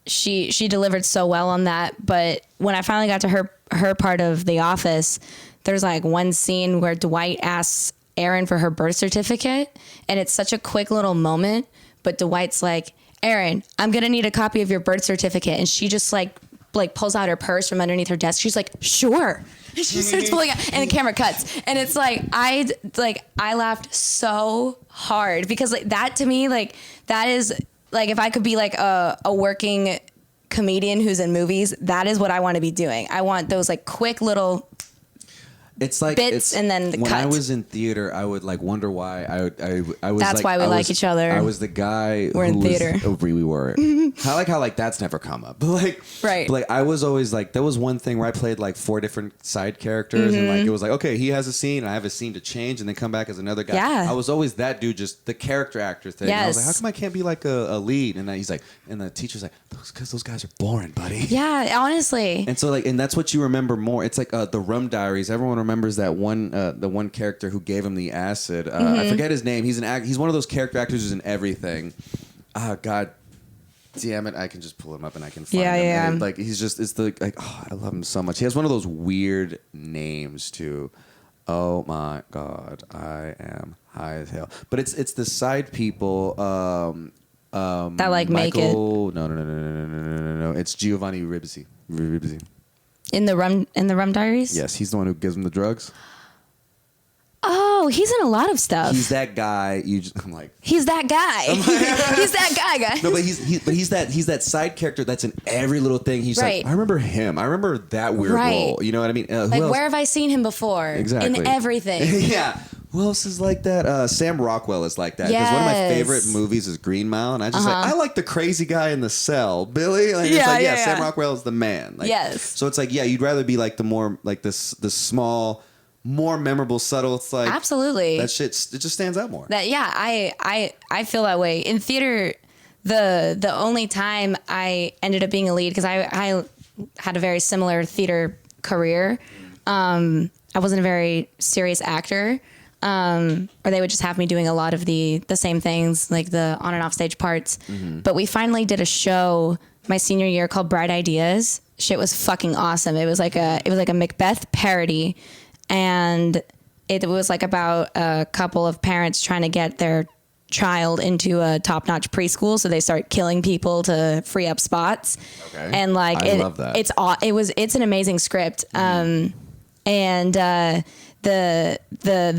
She delivered so well on that, but when I finally got to her part of The Office, there's like one scene where Dwight asks Erin for her birth certificate, and it's such a quick little moment, but Dwight's like, Erin, I'm gonna need a copy of your birth certificate, and she just like pulls out her purse from underneath her desk. She's like, sure. And she starts pulling out, and the camera cuts, and it's like I laughed so hard because like that to me that is. Like, if I could be like a working comedian who's in movies, that is what I want to be doing. I want those like quick little it's like bits and then the when cut. I was in theater, I would like wonder why I was. That's why we like each other. I was the guy. We're in theater. We were. I like how that's never come up, but right. But like I was always like there was one thing where I played like 4 different side characters, and like it was like okay, he has a scene, and I have a scene to change, and then come back as another guy. Yeah. I was always that dude, just the character actor thing. Yes. And I was like, how come I can't be like a lead? And then he's like, and the teacher's like, because those guys are boring, buddy. Yeah, honestly. And so and that's what you remember more. It's like the Rum Diaries. Everyone remembers that one. The one character who gave him the acid. I forget his name. He's he's one of those character actors who's in everything. God damn it! I can just pull him up and I can find him. Yeah. And he's just I love him so much. He has one of those weird names too. Oh my god, I am high as hell. But it's the side people. That like Michael, make it. No. It's Giovanni Ribisi. In the Rum Diaries. Yes, he's the one who gives him the drugs. Oh, he's in a lot of stuff. He's that guy. I'm like, he's that guy. He's that guy, guys. No, but he's that side character that's in every little thing. He's right. like, I remember him. I remember that weird role. You know what I mean? Like, where have I seen him before? Exactly. In everything. Yeah. Who else is like that? Sam Rockwell is like that. Because one of my favorite movies is Green Mile, and I just I like the crazy guy in the cell, Billy. Like, it's like, Sam Rockwell is the man. Like, yes. So it's like, you'd rather be like the more like the small, more memorable, subtle. It's like absolutely that shit. It just stands out more. That I feel that way in theater. The only time I ended up being a lead, because I had a very similar theater career. I wasn't a very serious actor. Or they would just have me doing a lot of the same things, like the on and off stage parts. Mm-hmm. But we finally did a show my senior year called Bright Ideas. Shit was fucking awesome. It was like a Macbeth parody, and it was like about a couple of parents trying to get their child into a top-notch preschool, so they start killing people to free up spots. Okay. And like I love that. It's an amazing script. The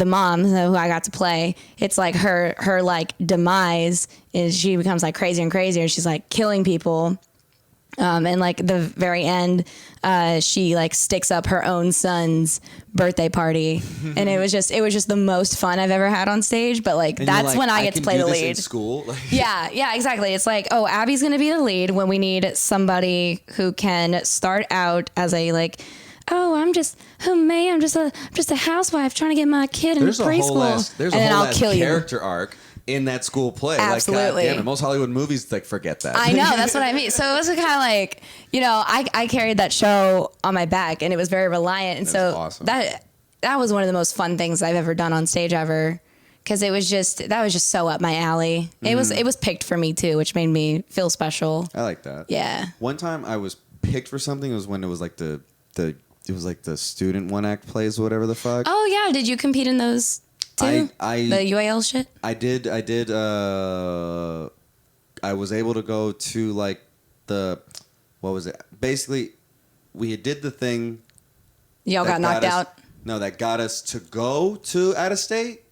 mom who I got to play, it's like her like demise is she becomes like crazier and crazier, and she's like killing people. And like the very end, she like sticks up her own son's birthday party, and it was just the most fun I've ever had on stage. But like and that's like, when I get to play the lead. In school, yeah, exactly. It's like, oh, Abby's gonna be the lead when we need somebody who can start out as a like, oh, I'm just a housewife trying to get my kid in preschool, there's and a then whole I'll kill you. Character arc in that school play. Absolutely. Like, God damn it, most Hollywood movies like forget that. I know, that's what I mean. So it was kind of like, I carried that show on my back, and it was very reliant, and so awesome. that was one of the most fun things I've ever done on stage ever, because that was just so up my alley. Mm-hmm. It was picked for me too, which made me feel special. I like that. Yeah. One time I was picked for something. It was when it was like the student one act plays, whatever the fuck. Oh yeah, did you compete in those too? The UAL shit? I did. I was able to go to like what was it? Basically, we did the thing. Y'all got knocked out? No, that got us to go to out of state,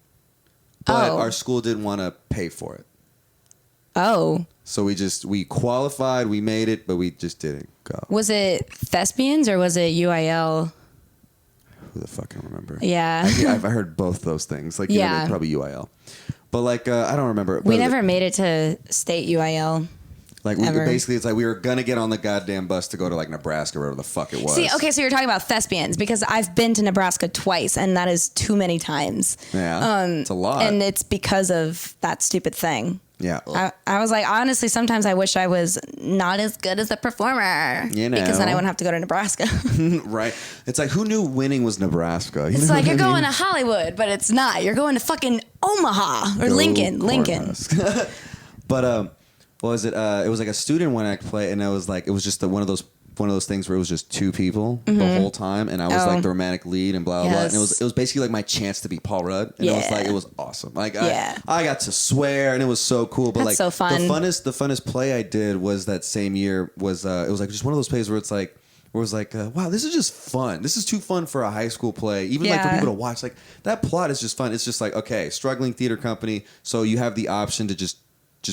but our school didn't want to pay for it. Oh. So we qualified, we made it, but we just didn't go. Was it thespians or was it UIL? Who the fuck can remember? Yeah. I've heard both those things. Like, like probably UIL. But like, I don't remember. We never made it to state UIL. Like, basically, it's like we were going to get on the goddamn bus to go to like Nebraska or whatever the fuck it was. See, okay, so you're talking about thespians, because I've been to Nebraska twice, and that is too many times. Yeah, it's a lot. And it's because of that stupid thing. Yeah. I was like, honestly, sometimes I wish I was not as good as a performer. Because then I wouldn't have to go to Nebraska. Right. It's like, who knew winning was Nebraska? It's like you're going to Hollywood, but it's not. You're going to fucking Omaha or Lincoln. But what was it? It was like a student one act play, and it was just one of those things where it was just two people the whole time, and I was like the romantic lead and blah blah blah. And it was basically like my chance to be Paul Rudd, and it was awesome. Like I got to swear, and it was so cool. But that's like so fun. the funnest play I did was that same year was it was like just one of those plays where it's like. Where it was like, wow, this is just fun. This is too fun for a high school play. Even like for people to watch. Like that plot is just fun. It's just like, okay, struggling theater company. So you have the option to just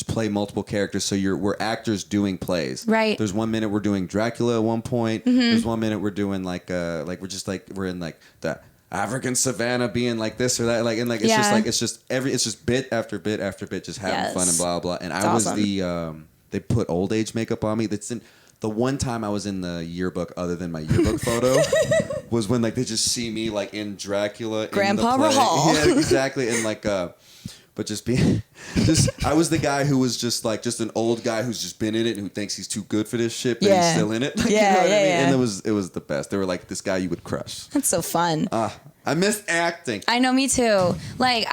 play multiple characters. So we're actors doing plays. Right. There's 1 minute we're doing Dracula at one point. Mm-hmm. There's 1 minute we're doing like we're in like the African savannah being like this or that. Like, and like, it's just bit after bit after bit, just having fun and blah, blah. And I was they put old age makeup on me. The one time I was in the yearbook, other than my yearbook photo, was when like they just see me like in Dracula, Grandpa in the play. Rahal. Yeah, exactly. And like, but I was the guy who was just an old guy who's just been in it and who thinks he's too good for this shit, but he's still in it. Like, you know what I mean? And it was the best. They were like, this guy you would crush. That's so fun. I miss acting. I know, me too. Like,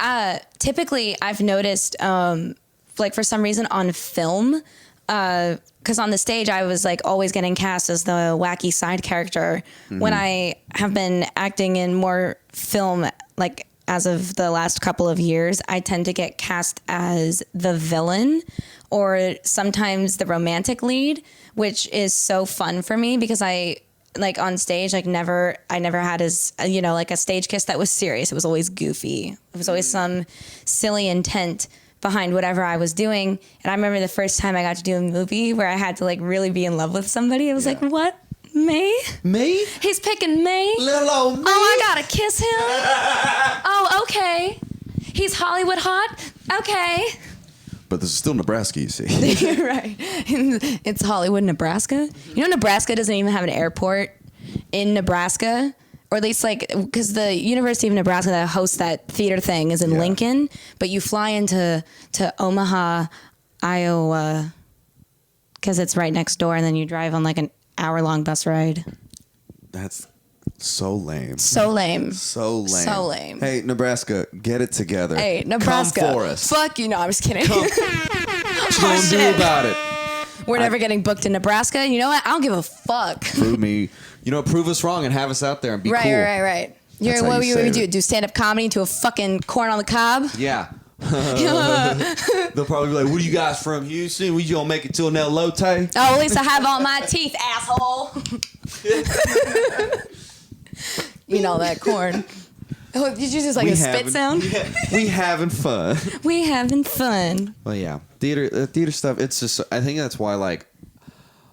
typically I've noticed, like for some reason on film, because on the stage I was like always getting cast as the wacky side character. Mm-hmm. When I have been acting in more film, like as of the last couple of years, I tend to get cast as the villain or sometimes the romantic lead, which is so fun for me because I like on stage, like I never had as, like a stage kiss that was serious. It was always goofy. It was always some silly intent behind whatever I was doing. And I remember the first time I got to do a movie where I had to like really be in love with somebody. I was like, what? May? Me? He's picking May? Little old me? Oh, I gotta kiss him? Oh, okay. He's Hollywood hot? Okay. But this is still Nebraska, you see. Right. It's Hollywood, Nebraska. You know, Nebraska doesn't even have an airport in Nebraska. Or at least, like, because the University of Nebraska that hosts that theater thing is in Lincoln. But you fly into Omaha, Iowa, because it's right next door. And then you drive on, like, an hour-long bus ride. That's so lame. So lame. So lame. So lame. Hey, Nebraska, get it together. Hey, Nebraska. Come for us. Fuck you. No, I'm just kidding. What you gonna do about it? We're never getting booked in Nebraska. You know what? I don't give a fuck. Prove me. You know, prove us wrong and have us out there and be cool. Right. That's how What you would you save do? it. Do stand-up comedy to a fucking corn on the cob? Yeah. They'll probably be like, "What are you guys from Houston? We gonna make it to an El Lote?" Oh, at least I have all my teeth, asshole. You know that corn. Oh, did you just like a spit sound? Yeah, we having fun. We having fun. Well, yeah, theater stuff. It's just. I think that's why, like,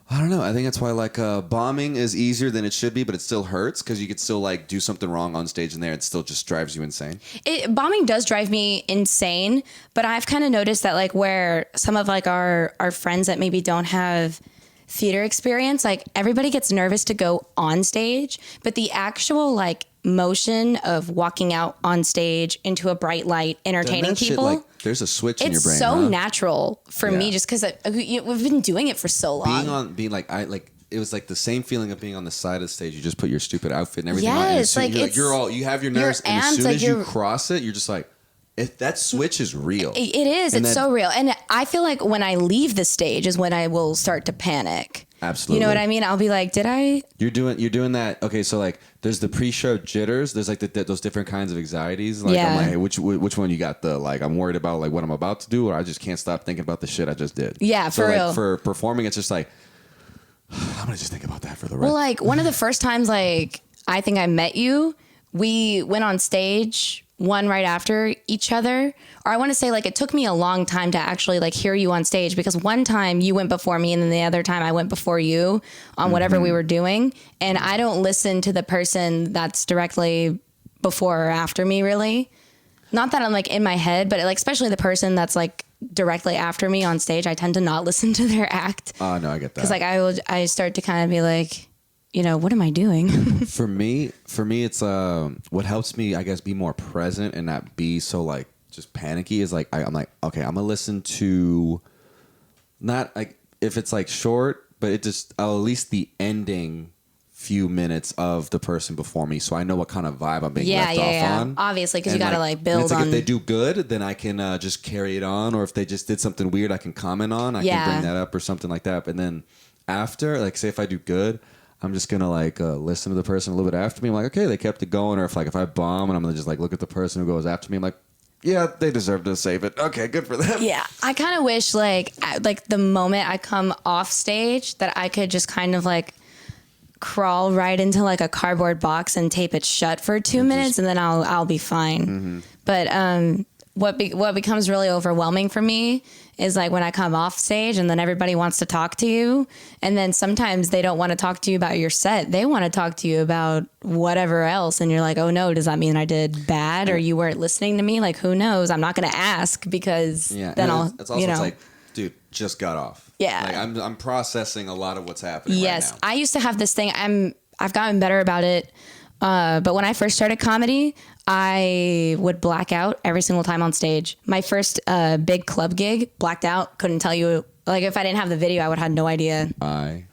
I don't know. I think that's why, like, bombing is easier than it should be, but it still hurts because you could still like do something wrong on stage, and there it still just drives you insane. Bombing does drive me insane, but I've kind of noticed that, like, where some of like our friends that maybe don't have theater experience, like, everybody gets nervous to go on stage, but the actual like motion of walking out on stage into a bright light, entertaining people, shit, like, there's a switch in your brain. It's so natural for me, just because we've been doing it for so long. It was like the same feeling of being on the side of the stage. You just put your stupid outfit and everything on. Yes, And like, you have your nerves, and as soon as you cross it, you're just like, that switch is real. It is. It's so real. And I feel like when I leave the stage is when I will start to panic. Absolutely. You know what I mean? I'll be like, did I? You're doing that. Okay, so like, there's the pre-show jitters. There's like those different kinds of anxieties. Like, I'm like, hey, which one you got? The like, I'm worried about like what I'm about to do, or I just can't stop thinking about the shit I just did. Yeah, so for like, real. For performing, it's just like, I'm gonna just think about that for the rest. Well, like, one of the first times, like, I think I met you, we went on stage one right after each other, or I want to say, like, it took me a long time to actually like hear you on stage, because one time you went before me and then the other time I went before you on whatever we were doing, and I don't listen to the person that's directly before or after me, really. Not that I'm like in my head, but like, especially the person that's like directly after me on stage, I tend to not listen to their act. Oh, no, I get that. Because like I start to kind of be like, you know, what am I doing? For me, it's what helps me, I guess, be more present and not be so like just panicky is like I'm like, okay, I'm gonna listen to, not like if it's like short, but I'll at least the ending few minutes of the person before me, so I know what kind of vibe I'm being left off on. Obviously, because you gotta like build it's like on. If they do good, then I can just carry it on, or if they just did something weird, I can comment on. I can bring that up or something like that. And then after, like, say if I do good, I'm just gonna like listen to the person a little bit after me. I'm like, okay, they kept it going. Or if I bomb, and I'm gonna just like look at the person who goes after me, I'm like, yeah, they deserve to save it. Okay, good for them. Yeah, I kind of wish like the moment I come off stage that I could just kind of like crawl right into like a cardboard box and tape it shut for 2 minutes, and then I'll be fine. Mm-hmm. But what becomes really overwhelming for me is like when I come off stage and then everybody wants to talk to you, and then sometimes they don't want to talk to you about your set. They want to talk to you about whatever else, and you're like, oh no, does that mean I did bad or you weren't listening to me? Like, who knows? I'm not going to ask, because then it's also it's like, dude, just got off. Yeah, like I'm processing a lot of what's happening. Yes, right now. I used to have this thing. I've gotten better about it. But when I first started comedy, I would black out every single time on stage. My first big club gig, blacked out. Couldn't tell you. Like, if I didn't have the video, I would have had no idea. I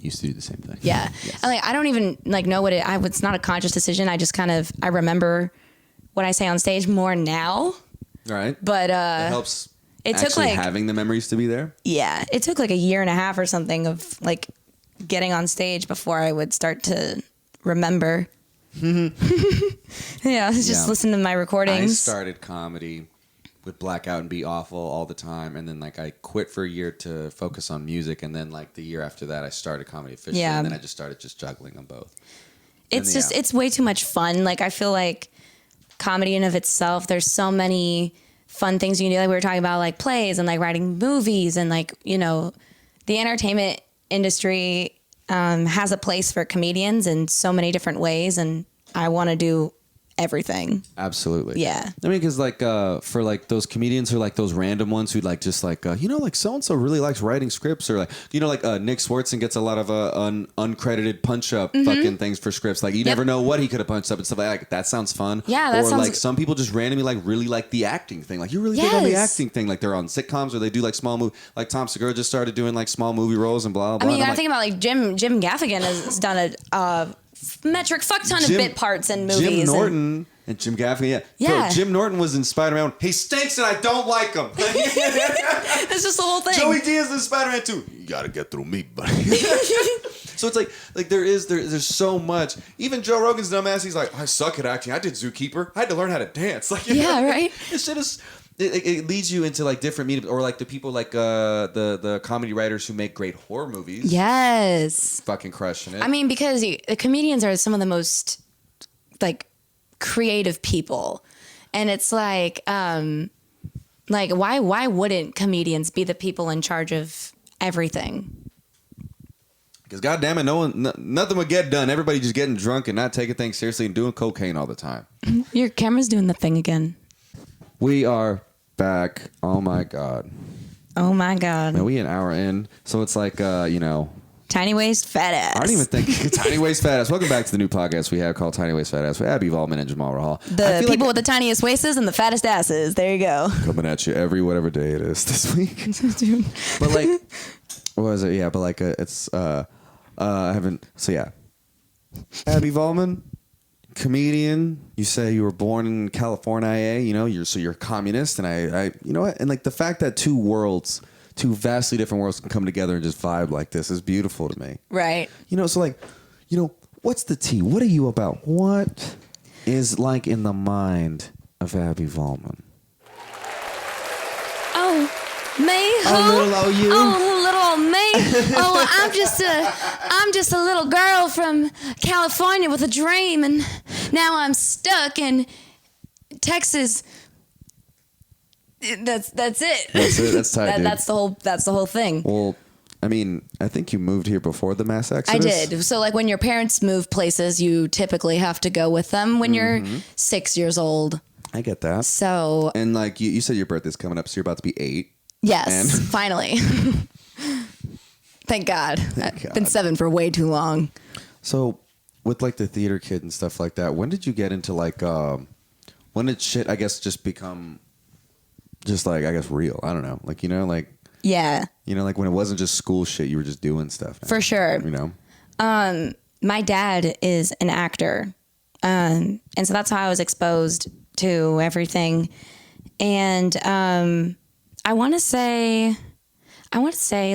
used to do the same thing. Yeah. Yes. I don't even like know what it's not a conscious decision. I just kind of, I remember what I say on stage more now. Right. But it helps. It took like having the memories to be there. Yeah. It took like a year and a half or something of like getting on stage before I would start to remember. Yeah, I was just listening to my recordings. I started comedy, would black out and be awful all the time, and then like I quit for a year to focus on music, and then like the year after that I started comedy officially, and then I just started juggling them both. It's way too much fun. Like, I feel like comedy in of itself, there's so many fun things you can do. Like we were talking about, like plays and like writing movies, and like, you know, the entertainment industry has a place for comedians in so many different ways, and I want to do everything. Absolutely. Yeah. I mean, because like for like those comedians who like those random ones who like just like like so and so really likes writing scripts, or like like Nick Swartzen gets a lot of uncredited punch up fucking things for scripts. Like you never know what he could have punched up and stuff like that. That sounds fun. Yeah, that or sounds... like some people just randomly like really like the acting thing. Like you're really big on the acting thing. Like they're on sitcoms or they do like small movie. Like Tom Segura just started doing like small movie roles and blah blah. I mean, you gotta think about like Jim Gaffigan has done a metric fuck ton of bit parts in movies. Jim Norton and Jim Gaffigan, yeah. Bro, Jim Norton was in Spider-Man. He stinks and I don't like him. That's just the whole thing. Joey Diaz in Spider-Man 2. You gotta get through me, buddy. So it's like there's so much. Even Joe Rogan's dumbass. He's like, I suck at acting. I did Zookeeper. I had to learn how to dance. Like, right. This shit is. It leads you into like different mediums, or like the people like the comedy writers who make great horror movies. Yes, fucking crushing it. I mean, because the comedians are some of the most like creative people, and it's like why wouldn't comedians be the people in charge of everything? Because goddamn it, nothing would get done. Everybody just getting drunk and not taking things seriously and doing cocaine all the time. Your camera's doing the thing again. We are back. Oh my god. Oh my god. Man, we an hour in, so it's like Tiny waist, fat ass. I don't even think Tiny waist, fat ass. Welcome back to the new podcast we have called Tiny waist, fat ass with Abbey Vollman and Jamal Rahal. The people with the tiniest waists and the fattest asses. There you go. Coming at you every whatever day it is this week. But like, what was it? Yeah, but like it's I haven't. So yeah, Abbey Vollman, comedian. You say you were born in California. You're a communist, and I you know what? And like the fact that two vastly different worlds can come together and just vibe like this is beautiful to me. Right. So like, what's the tea? What are you about? What is like in the mind of Abbey Vollman? Oh, me? Who? Oh, little old you. Oh, little old me. Oh, I'm just a little girl from California with a dream, and now I'm stuck in Texas. That's it. That's it. That's tight, dude. That's the whole thing. Well, I mean, I think you moved here before the mass exodus. I did. So like when your parents move places, you typically have to go with them when you're 6 years old. I get that. So and like you said, your birthday's coming up, so you're about to be 8. Yes, and finally. Thank God. Thank God. I've been 7 for way too long. So with like the theater kid and stuff like that, when did you get into like when did shit I guess just become just like I guess real? I don't know. Like yeah. Like when it wasn't just school shit, you were just doing stuff. For sure. My dad is an actor. And so that's how I was exposed to everything. And I want to say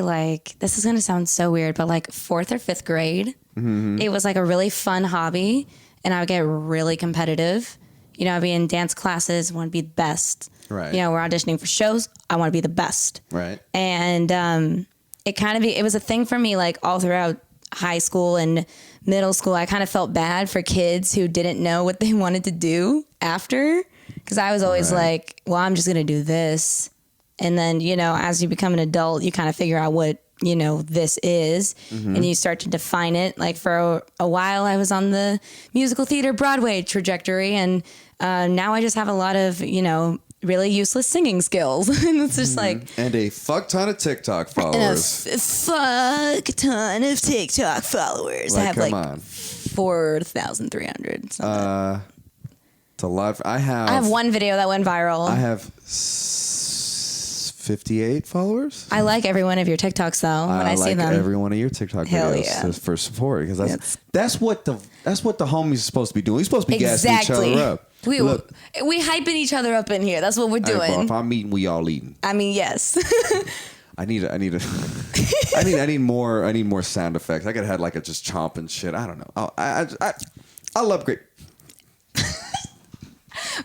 like, this is going to sound so weird, but like 4th or 5th grade, it was like a really fun hobby, and I would get really competitive. I'd be in dance classes, want to be the best. Right. We're auditioning for shows. I want to be the best. Right. And it was a thing for me, like all throughout high school and middle school. I kind of felt bad for kids who didn't know what they wanted to do after, because I was always like, well, I'm just going to do this. And then, as you become an adult, you kind of figure out what, this is, and you start to define it. Like for a while, I was on the musical theater Broadway trajectory, and now I just have a lot of, really useless singing skills. And it's just like... And a fuck ton of TikTok followers. And a fuck ton of TikTok followers. I have like 4,300. It's a lot. I have one video that went viral. I have 58 followers. I like every one of your TikToks though. When I see them, every one one of your TikTok videos for support, because that's what the homies are supposed to be doing. We're supposed to be gassing each other up. We hyping each other up in here. That's what we're doing. Hey, bro, if I'm eating, we all eating. I mean, yes. I need more sound effects. I could have had like a just chomp and shit. I don't know. I'll upgrade.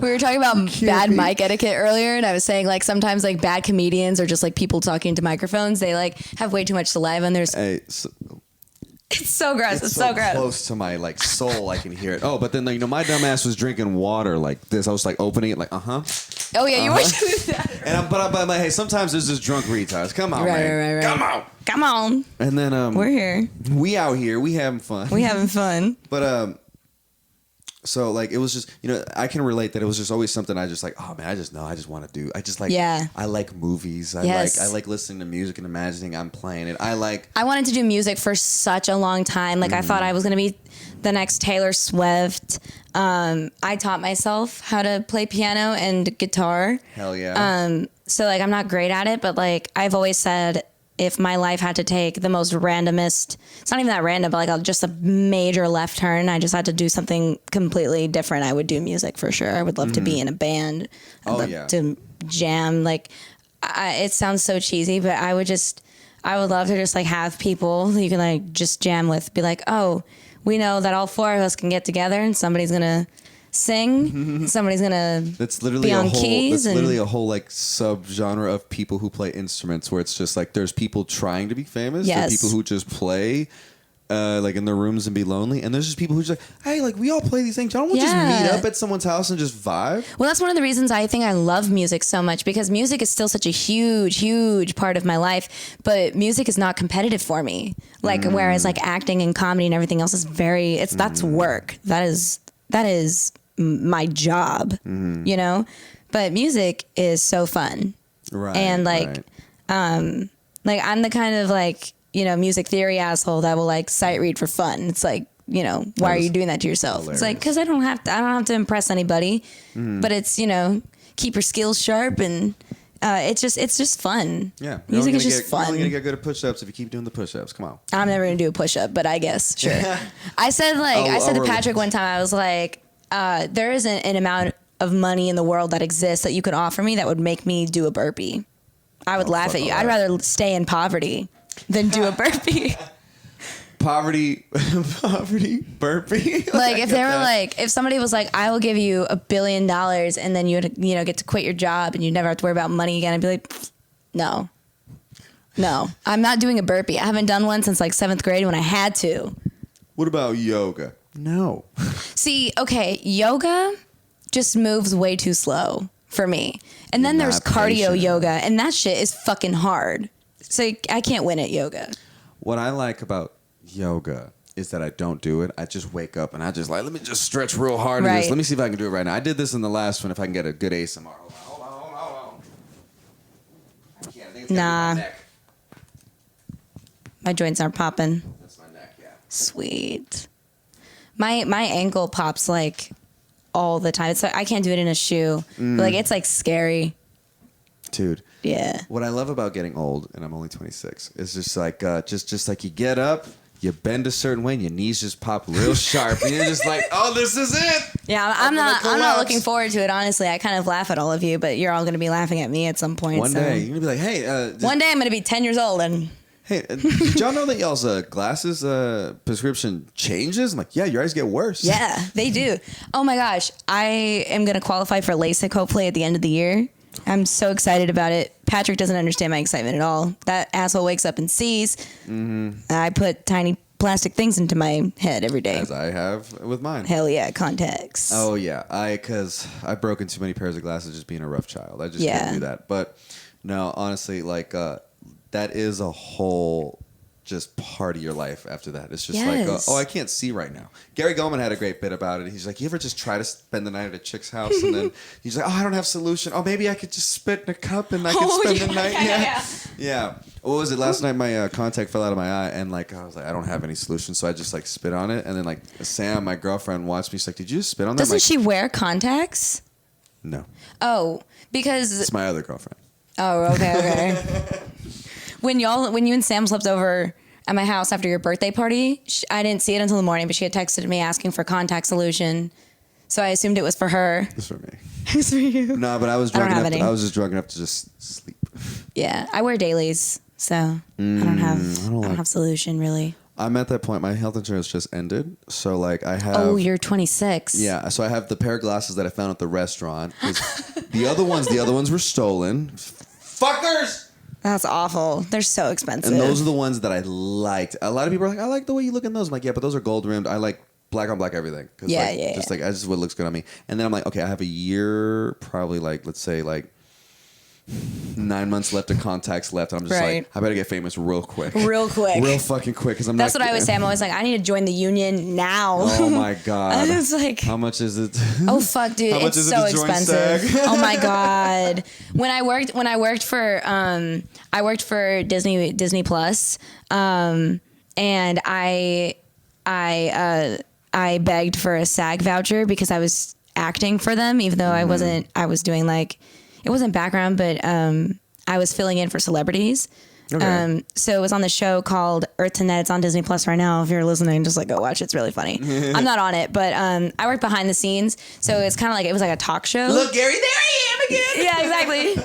We were talking about bad mic etiquette earlier, and I was saying like sometimes like bad comedians or just like people talking to microphones, they like have way too much saliva, and there's it's so gross. It's so gross. Close to my like soul, I can hear it. Oh, but then my dumb ass was drinking water like this. I was like opening it like Oh yeah, you were doing that. And but hey, sometimes there's just drunk retards. Come on, man. Right. Come on. And then we're here. We out here. We having fun. We having fun. But So like it was just, I can relate that it was just always something I just like, oh man, I just want to do. I just like, I like movies. I like listening to music and imagining I'm playing it. I wanted to do music for such a long time. Like I thought I was going to be the next Taylor Swift. I taught myself how to play piano and guitar. Hell yeah. So like I'm not great at it, but like I've always said, if my life had to take the most randomest, it's not even that random, but like just a major left turn, I just had to do something completely different, I would do music for sure. I would love to be in a band. I'd love to jam. Like, it sounds so cheesy, but I would love to just like have people you can like just jam with, be like, oh, we know that all four of us can get together and somebody's going to sing. Somebody's gonna be on keys. That's literally a whole like subgenre of people who play instruments, where it's just like there's people trying to be famous. Yes. There are people who just play like in their rooms and be lonely, and there's just people who just like, hey, like we all play these things. I don't want to just meet up at someone's house and just vibe. Well, that's one of the reasons I think I love music so much, because music is still such a huge part of my life, but music is not competitive for me. Like whereas like acting and comedy and everything else is that's work. That is my job, but music is so fun. Right. And like, like I'm the kind of like, music theory asshole that will like sight read for fun. It's like, why are you doing that to yourself? Hilarious. It's like, cause I don't have to impress anybody, but it's, keep your skills sharp and, it's just fun. Yeah. Music is just fun. You're only gonna get good at push-ups if you keep doing the push-ups. Come on. I'm never gonna do a push-up, but I guess, sure. I said to Patrick one time, I was like, there isn't an amount of money in the world that exists that you could offer me that would make me do a burpee. I would laugh at you. I'd rather stay in poverty than do a burpee. Poverty, burpee. Like if they were like, if somebody was like, I will give you $1 billion and then you would, get to quit your job and you never have to worry about money again, I'd be like, no, I'm not doing a burpee. I haven't done one since like 7th grade when I had to. What about yoga? No. See, okay, yoga just moves way too slow for me. And then there's cardio yoga, and that shit is fucking hard. So I can't win at yoga. What I like about yoga is that I don't do it. I just wake up and I just like, let me just stretch real hard. Right. Let me see if I can do it right now. I did this in the last one. If I can get a good ASMR. Hold on. I can't. I think it's Nah. my neck. My joints aren't popping. That's my neck, yeah. Sweet. My ankle pops like all the time. It's like I can't do it in a shoe. But, like it's like scary. Dude. Yeah. What I love about getting old, and I'm only 26, is just like just like you get up, you bend a certain way, and your knees just pop real sharp, and you're just like, oh, this is it. Yeah, I'm not looking forward to it, honestly. I kind of laugh at all of you, but you're all going to be laughing at me at some point. One day you're gonna be like, hey. One day I'm going to be 10 years old and. Hey, did y'all know that y'all's glasses prescription changes? I'm like, yeah, your eyes get worse. Yeah, they do. Oh my gosh, I am going to qualify for LASIK hopefully at the end of the year. I'm so excited about it. Patrick doesn't understand my excitement at all. That asshole wakes up and sees. I put tiny plastic things into my head every day. As I have with mine. Hell yeah, contacts. Oh yeah, because I've broken too many pairs of glasses just being a rough child. I just can't do that. But no, honestly, like that is a whole just part of your life after that. It's just like, oh, I can't see right now. Gary Goldman had a great bit about it. He's like, you ever just try to spend the night at a chick's house and then he's like, oh, I don't have a solution. Oh, maybe I could just spit in a cup and I could spend the night. Yeah. What was it? Last night my contact fell out of my eye and like I was like, I don't have any solution. So I just like spit on it. And then like Sam, my girlfriend, watched me. She's like, did you just spit on that? Doesn't she wear contacts? No. Oh, because... It's my other girlfriend. Oh, okay. When you and Sam slept over at my house after your birthday party, I didn't see it until the morning, but she had texted me asking for contact solution. So I assumed it was for her. It's for me. It's for you. No, but I was drunk enough. I was just drunk enough to just sleep. Yeah, I wear dailies, so I don't have solution really. I'm at that point. My health insurance just ended, so like I have. Oh, you're 26. Yeah, so I have the pair of glasses that I found at the restaurant. The other ones were stolen. Fuckers. That's awful. They're so expensive. And those are the ones that I liked. A lot of people are like, I like the way you look in those. I'm like, yeah, but those are gold rimmed. I like black on black everything. Just what looks good on me. And then I'm like, okay, I have a year, probably like, let's say like 9 months left of contacts left. I'm just Right. like, I better get famous real quick. Real quick. Real fucking quick. Because That's what I always say. I'm always like, I need to join the union now. Oh my God. It's like, how much is it? oh fuck, dude, How much it's is it so to join expensive. SAG? Oh my God. When I worked for Disney Plus, and I begged for a SAG voucher because I was acting for them, even though I was doing like, it wasn't background, but I was filling in for celebrities. Okay. So it was on the show called Earth to Net. It's on Disney Plus right now. If you're listening, just like go watch it. It's really funny. I'm not on it, but I work behind the scenes. So it's kind of like, it was like a talk show. Look, Gary, there I am again. Yeah, exactly. Be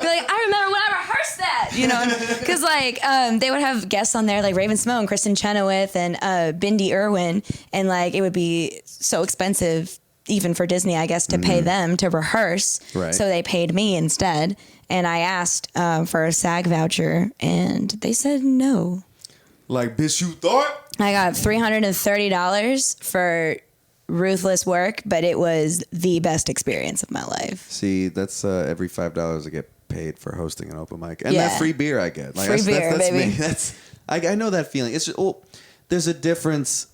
like, I remember when I rehearsed that, you know, because like they would have guests on there like Raven Simone, Kristen Chenoweth, and Bindi Irwin, and like it would be so expensive even for Disney, I guess, to pay them to rehearse. Right. So they paid me instead, and I asked for a SAG voucher, and they said no. Like, bitch, you thought? I got $330 for ruthless work, but it was the best experience of my life. See, that's every $5 I get paid for hosting an open mic, and Yeah. that free beer I get. Like, Free that's, beer, that's baby. Me. That's I know that feeling. It's just, there's a difference.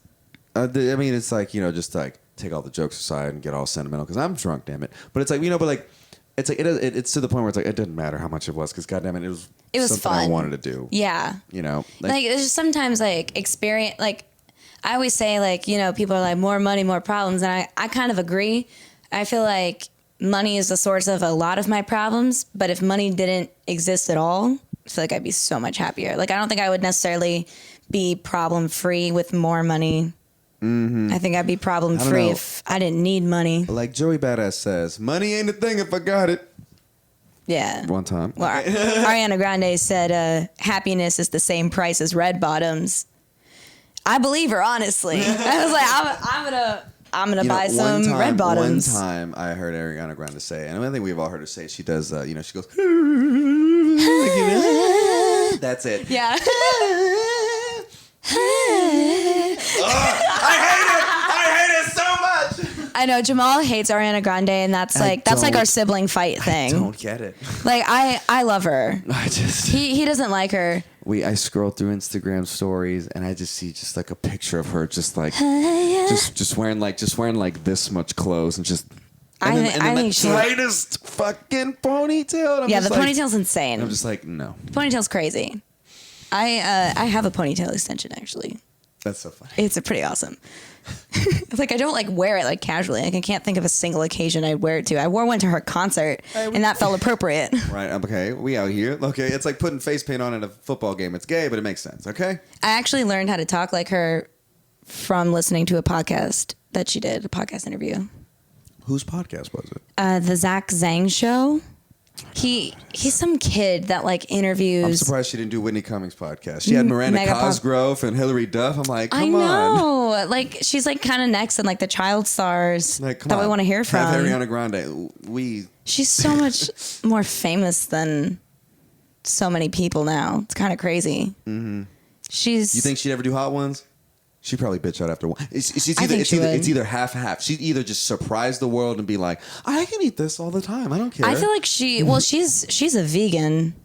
I mean, it's like, you know, just like take all the jokes aside and get all sentimental because I'm drunk, damn it. But it's like, you know, but like. It's like it's to the point where it's like it didn't matter how much it was because goddamn it was something fun. I wanted to do. Yeah. You know, Like there's just sometimes like experience, like I always say, like, you know, people are like more money, more problems. And I kind of agree. I feel like money is the source of a lot of my problems. But if money didn't exist at all, I feel like I'd be so much happier. Like, I don't think I would necessarily be problem free with more money. I think I'd be problem free if I didn't need money. like Joey Badass says, money ain't a thing if I got it. Yeah. One time. Well, Ariana Grande said, happiness is the same price as red bottoms. I believe her, honestly. I was like, I'm gonna buy some red bottoms. One time I heard Ariana Grande say, and I think we've all heard her say, she does, you know, she goes, that's it. Yeah. I hate it so much. I know Jamal hates Ariana Grande, and that's like our sibling fight thing. I don't get it. Like I love her. I just He doesn't like her. I scroll through Instagram stories and I just see just like a picture of her just like just wearing like this much clothes and just I think the she- tightest fucking ponytail. And I'm Yeah, just the like, ponytail's insane. I'm just like, no. The ponytail's crazy. I have a ponytail extension, actually. That's so funny. It's a pretty awesome. Like, I don't like wear it like casually. Like, I can't think of a single occasion I'd wear it to. I wore one to her concert, and that felt appropriate. Right, okay, we out here. Okay, it's like putting face paint on at a football game. It's gay, but it makes sense, okay? I actually learned how to talk like her from listening to a podcast that she did, a podcast interview. Whose podcast was it? The Zach Zhang show. He's some kid that like interviews. I'm surprised she didn't do Whitney Cummings' podcast. She had Miranda Mega Cosgrove and Hillary Duff. I'm like, I come on. know. Like, she's like kind of next in like the child stars Like, come that on. we want to hear from. Have Ariana Grande. She's so much more famous than so many people now. It's kind of crazy. Mm-hmm. She's. You think she'd ever do Hot Ones? She'd probably bitch out after one. I think she would. It's either half. She'd either just surprise the world and be like, I can eat this all the time. I don't care. I feel like she's a vegan.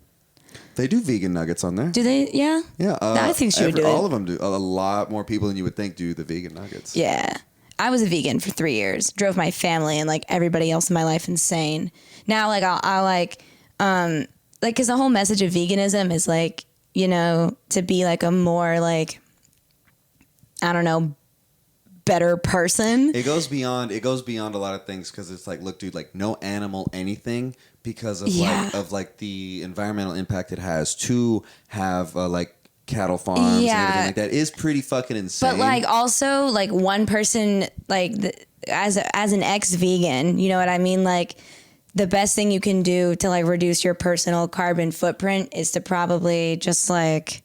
They do vegan nuggets on there. Do they? Yeah. Yeah. I think she would do it. All of them do. A lot more people than you would think do the vegan nuggets. Yeah. I was a vegan for 3 years. Drove my family and like everybody else in my life insane. Now, like I'll like, because the whole message of veganism is like, you know, to be like a more like, I don't know, better person. It goes beyond a lot of things because it's like, look, dude, like no animal anything because of like the environmental impact it has to have like cattle farms and everything like that is pretty fucking insane. But like also like one person like as an ex-vegan, you know what I mean? Like the best thing you can do to like reduce your personal carbon footprint is to probably just like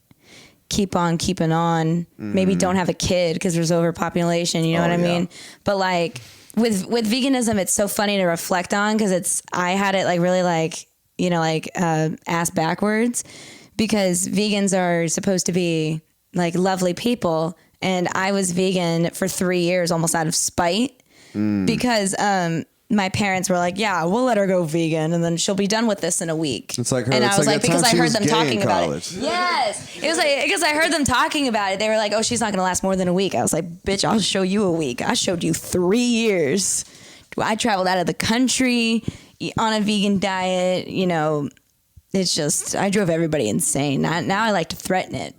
keep on keeping on. Maybe don't have a kid because there's overpopulation. You know what I mean? But like with veganism, it's so funny to reflect on because I had it like really like, you know, like ass backwards because vegans are supposed to be like lovely people. And I was vegan for 3 years almost out of spite because my parents were like, yeah, we'll let her go vegan, and then she'll be done with this in a week. It's like her. And I was like, that because time I she heard was them gay talking in about college. it. Yes, it was like because I heard them talking about it. They were like, oh, she's not gonna last more than a week. I was like, bitch, I'll show you a week. I showed you 3 years. I traveled out of the country on a vegan diet. You know, it's just I drove everybody insane. Now I like to threaten it.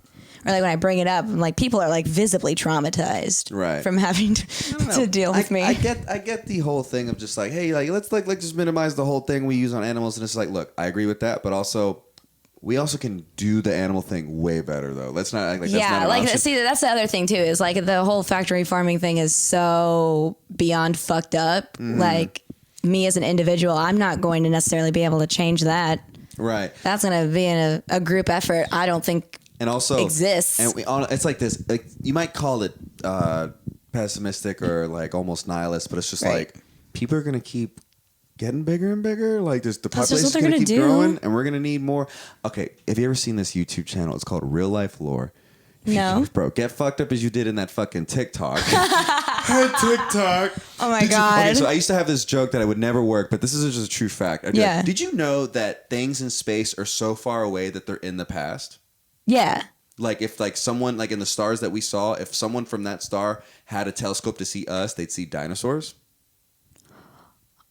Or like when I bring it up, I'm like, people are like visibly traumatized from having to deal with me. I get the whole thing of just like, hey, like let's just minimize the whole thing we use on animals, and it's like, look, I agree with that, but also we also can do the animal thing way better though. Let's not act like that's not an option. See, that's the other thing too. Is like the whole factory farming thing is so beyond fucked up. Mm-hmm. Like me as an individual, I'm not going to necessarily be able to change that. Right. That's going to be in a group effort. I don't think. And also exists. And it's like this. Like you might call it pessimistic or like almost nihilist, but it's just like people are gonna keep getting bigger and bigger. Like the population is gonna keep growing, and we're gonna need more. Okay, have you ever seen this YouTube channel? It's called Real Life Lore. No, bro, get fucked up as you did in that fucking TikTok. TikTok. Oh my god. Okay, so I used to have this joke that I would never work, but this is just a true fact. Yeah. Did you know that things in space are so far away that they're in the past? Yeah. Like if like someone like in the stars that we saw, if someone from that star had a telescope to see us, they'd see dinosaurs.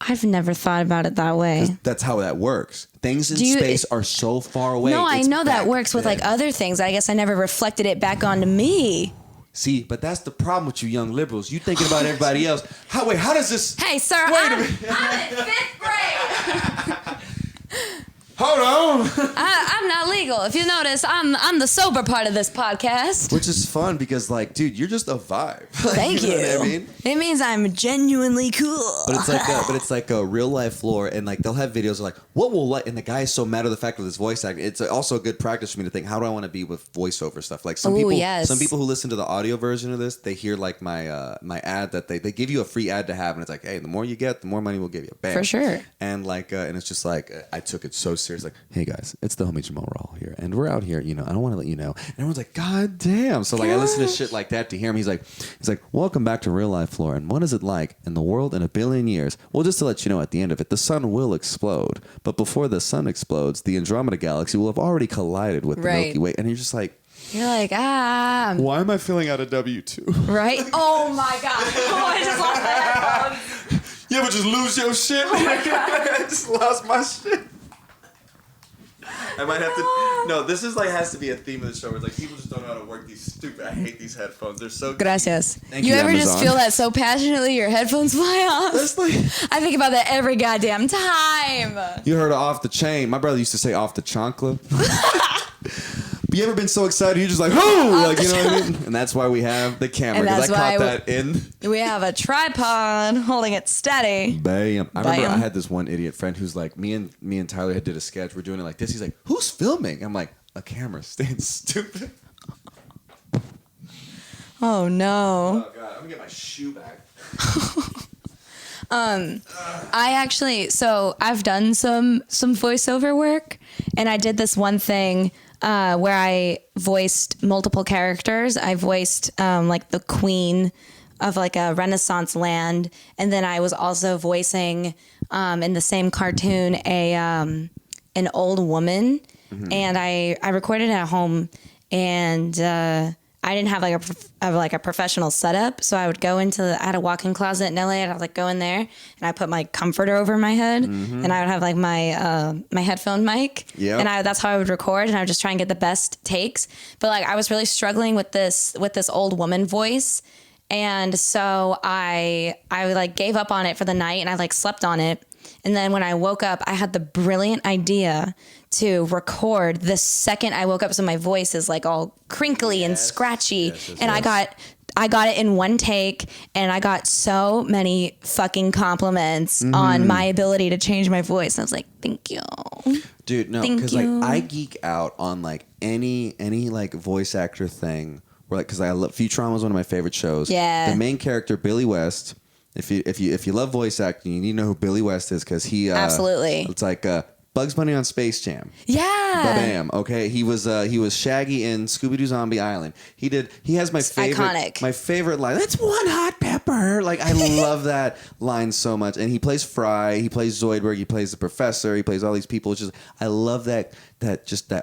I've never thought about it that way. That's how that works. Things in space are so far away. No, I know that works with like other things. I guess I never reflected it back onto me. See, but that's the problem with you young liberals. You thinking about everybody else. How does this... Hey, sir, I'm in 5th grade. Hold on. I'm not legal. If you notice, I'm the sober part of this podcast. Which is fun because, like, dude, you're just a vibe. Thank you. Know what I mean? It means I'm genuinely cool. But it's like a real life lore, and like they'll have videos of like what will like, and the guy is so mad at the fact of his voice acting. It's also a good practice for me to think, how do I want to be with voiceover stuff? Like some people who listen to the audio version of this, they hear like my my ad that they give you a free ad to have, and it's like, hey, the more you get, the more money we'll give you. Bam. For sure. And like, and it's just like I took it so serious. Like, hey guys, it's the homie JamalRahal here, and we're out here. You know, I don't want to let you know. And everyone's like, God damn. So like, I listen to shit like that to hear him. He's like, welcome back to Real Life Lore. And what is it like in the world in a billion years? Well, just to let you know, at the end of it, the sun will explode. But before the sun explodes, the Andromeda Galaxy will have already collided with the Milky Way. And you're just like, why am I filling out a W-2? Right? Oh my God. Oh, I just lost my headphones. You ever just lose your shit? Oh my God. I just lost my shit. I might have to. No, this is like has to be a theme of the show. Where it's like people just don't know how to work these stupid. I hate these headphones. They're so. Gracias. Thank you ever Amazon. just feel that so passionately your headphones fly off? That's like, I think about that every goddamn time. you heard of off the chain. My brother used to say off the chancla. But you ever been so excited you're just like, oh, like you know what I mean? And that's why we have the camera, because I caught that in. We have a tripod holding it steady. Bam. I remember I had this one idiot friend who's like, me and Tyler had did a sketch. We're doing it like this. He's like, who's filming? I'm like, a camera. Staying stupid. Oh no. Oh God, I'm gonna get my shoe back. I've done some voiceover work, and I did this one thing where I voiced multiple characters. I voiced like the queen of like a Renaissance land, and then I was also voicing in the same cartoon an old woman, and I recorded it at home, and I didn't have like a professional setup, so I would go I had a walk-in closet in LA, and I'd like go in there, and I put my comforter over my head, and I would have like my headphone mic, and that's how I would record, and I would just try and get the best takes. But like I was really struggling with this old woman voice, and so I like gave up on it for the night, and I like slept on it, and then when I woke up, I had the brilliant idea to record the second I woke up, so my voice is like all crinkly and scratchy, and I got it in one take, and I got so many fucking compliments on my ability to change my voice. And I was like, thank you, dude. No, because like I geek out on like any like voice actor thing. Where like because I love Futurama is one of my favorite shows. Yeah, the main character Billy West. If you love voice acting, you need to know who Billy West is, because he absolutely. It's like Bugs Bunny on Space Jam. Yeah. Bam. Okay. He was Shaggy in Scooby-Doo Zombie Island. He has my favorite iconic. My favorite line. That's one hot pepper. remember? Like, I love that line so much. And he plays Fry, he plays Zoidberg, he plays the professor, he plays all these people. It's just, I love that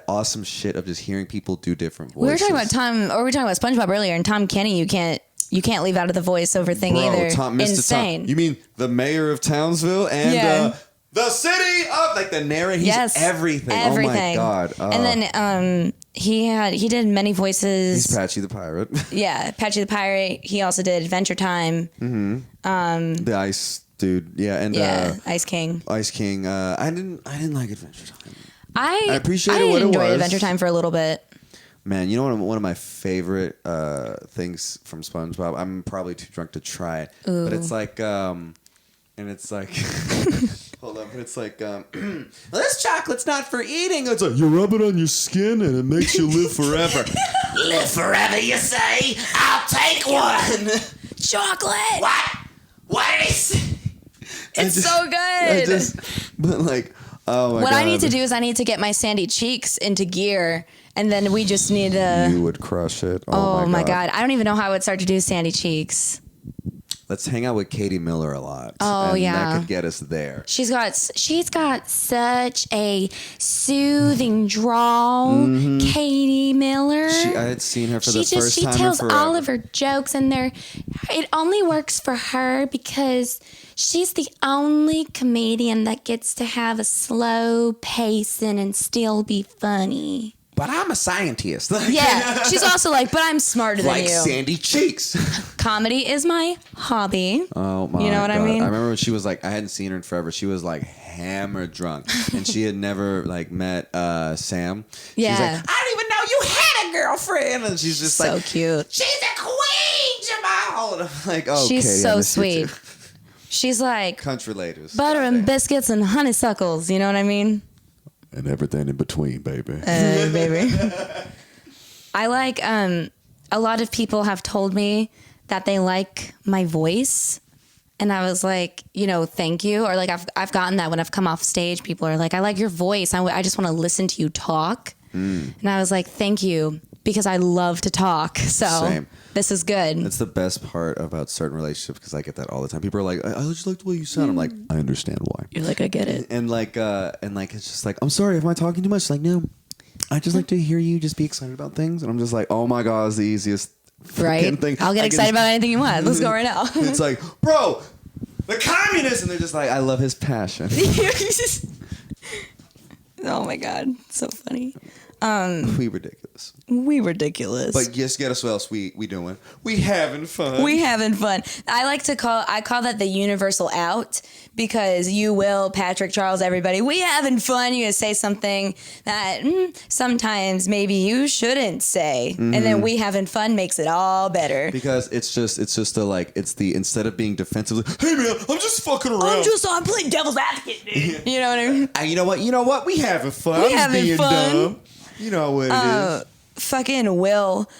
awesome shit of just hearing people do different voices. We were talking about SpongeBob earlier, and Tom Kenny, you can't leave out of the voiceover thing either. Mr. Insane. Tom. You mean the mayor of Townsville and the city of, like, the narrator? He's everything. Oh my God. And then he did many voices. He's Patchy the Pirate. Yeah, Patchy the Pirate. He also did Adventure Time. Mm-hmm. The Ice Dude. Yeah, and Ice King. Ice King. I didn't like Adventure Time. I appreciated what it was. I enjoyed Adventure Time for a little bit. Man, you know one of my favorite things from SpongeBob? I'm probably too drunk to try it. Ooh. But it's like, and it's like, hold on, but it's like, this chocolate's not for eating. It's like, you rub it on your skin and it makes you live forever. Live forever, you say? I'll take one. Chocolate. What did he say? It's so good. But like, oh my God. What I need to do is I need to get my sandy cheeks into gear, and then we just need to... You would crush it. Oh my God. I don't even know how I would start to do sandy cheeks. Let's hang out with Katie Miller a lot. Oh, and yeah. that could get us there. She's got such a soothing drawl, Katie Miller. I had seen her for the first time. She tells in forever. all of her jokes, and it only works for her because she's the only comedian that gets to have a slow pacing and still be funny. But I'm a scientist. Yeah, she's also like, but I'm smarter than like you. Sandy Cheeks. Comedy is my hobby. Oh my God. You know what I mean? I remember when she was like, I hadn't seen her in forever. She was like hammered drunk. And she had never like met Sam. Yeah. She's like, I didn't even know you had a girlfriend. And she's just So like, cute. she's a queen, Jamal. And I'm like, oh, She's Katie, I so miss you sweet. too. She's like Country ladies. butter and biscuits and honeysuckles. You know what I mean? And everything in between, baby. Baby. I like, a lot of people have told me that they like my voice. And I was like, thank you. Or like, I've gotten that when I've come off stage, people are like, I like your voice. I just want to listen to you talk. And I was like, thank you, because I love to talk. So Same. This is good. That's the best part about certain relationships, because I get that all the time. People are like, I just like the way you sound. I'm like, I understand why. You're like, I get it. And like it's just like, I'm sorry, am I talking too much? Like, no, I just like to hear you just be excited about things. And I'm just like, oh my God, it's the easiest Right? thing. I'll get excited about anything you want. Let's go right now. It's like, bro, the communists, and they're just like, I love his passion. Oh my God, so funny. We ridiculous. We ridiculous. But just get us what else we doing. We having fun. We having fun. I call that the universal out, because you, Will, Patrick, Charles, everybody, we having fun. You say something that sometimes maybe you shouldn't say, and then we having fun makes it all better. Because it's just instead of being defensive, like, hey man, I'm just fucking around. I'm playing devil's advocate, dude. You know what I mean? You know what? We having fun. We I'm just having being fun. dumb. You know what it is. Fucking Will,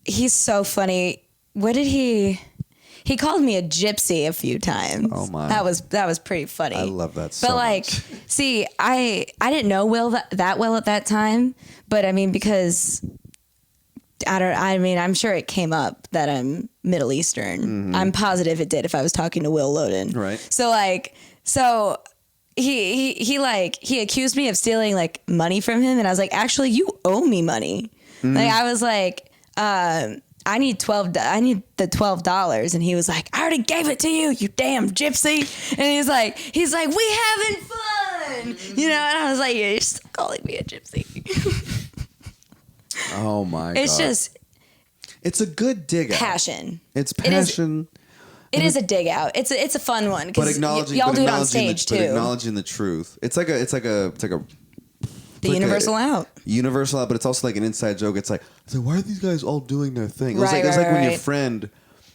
he's so funny. What did he called me a gypsy a few times. Oh my. That was pretty funny. I love that so But like, much. see, I didn't know Will that well at that time, but I mean, because I'm sure it came up that I'm Middle Eastern. I'm positive it did if I was talking to Will Loden. Right. So he accused me of stealing like money from him, and I was like, actually, you owe me money. Like, I was like, I need the $12, and he was like, I already gave it to you, you damn gypsy. And he's like, we having fun, and I was like, you're still calling me a gypsy. Oh my God. It's just, it's a good dig out. passion. It's passion. It is a dig out. It's a fun one, But because y'all do it on stage too. But acknowledging the truth. It's like a The universal out. Universal out, but it's also like an inside joke. It's like why are these guys all doing their thing? It was Right, like when right.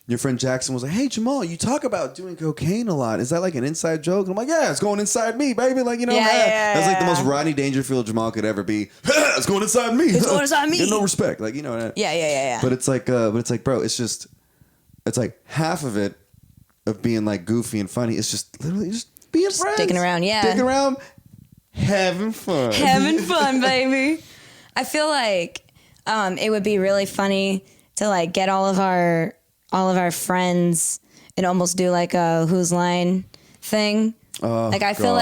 your friend Jackson was like, hey Jamal, you talk about doing cocaine a lot. Is that like an inside joke? And I'm like, yeah, it's going inside me, baby. Like, that's like the most Rodney Dangerfield Jamal could ever be. It's going inside me. It's going inside me. Get no respect. Like, Yeah. But it's like bro, it's like half of it of being like goofy and funny. It's just literally just being friends. Sticking around, yeah. Sticking around, having fun. Having fun, baby. I feel like it would be really funny to like get all of our all of our friends and almost do like a Whose Line thing. Oh, like I feel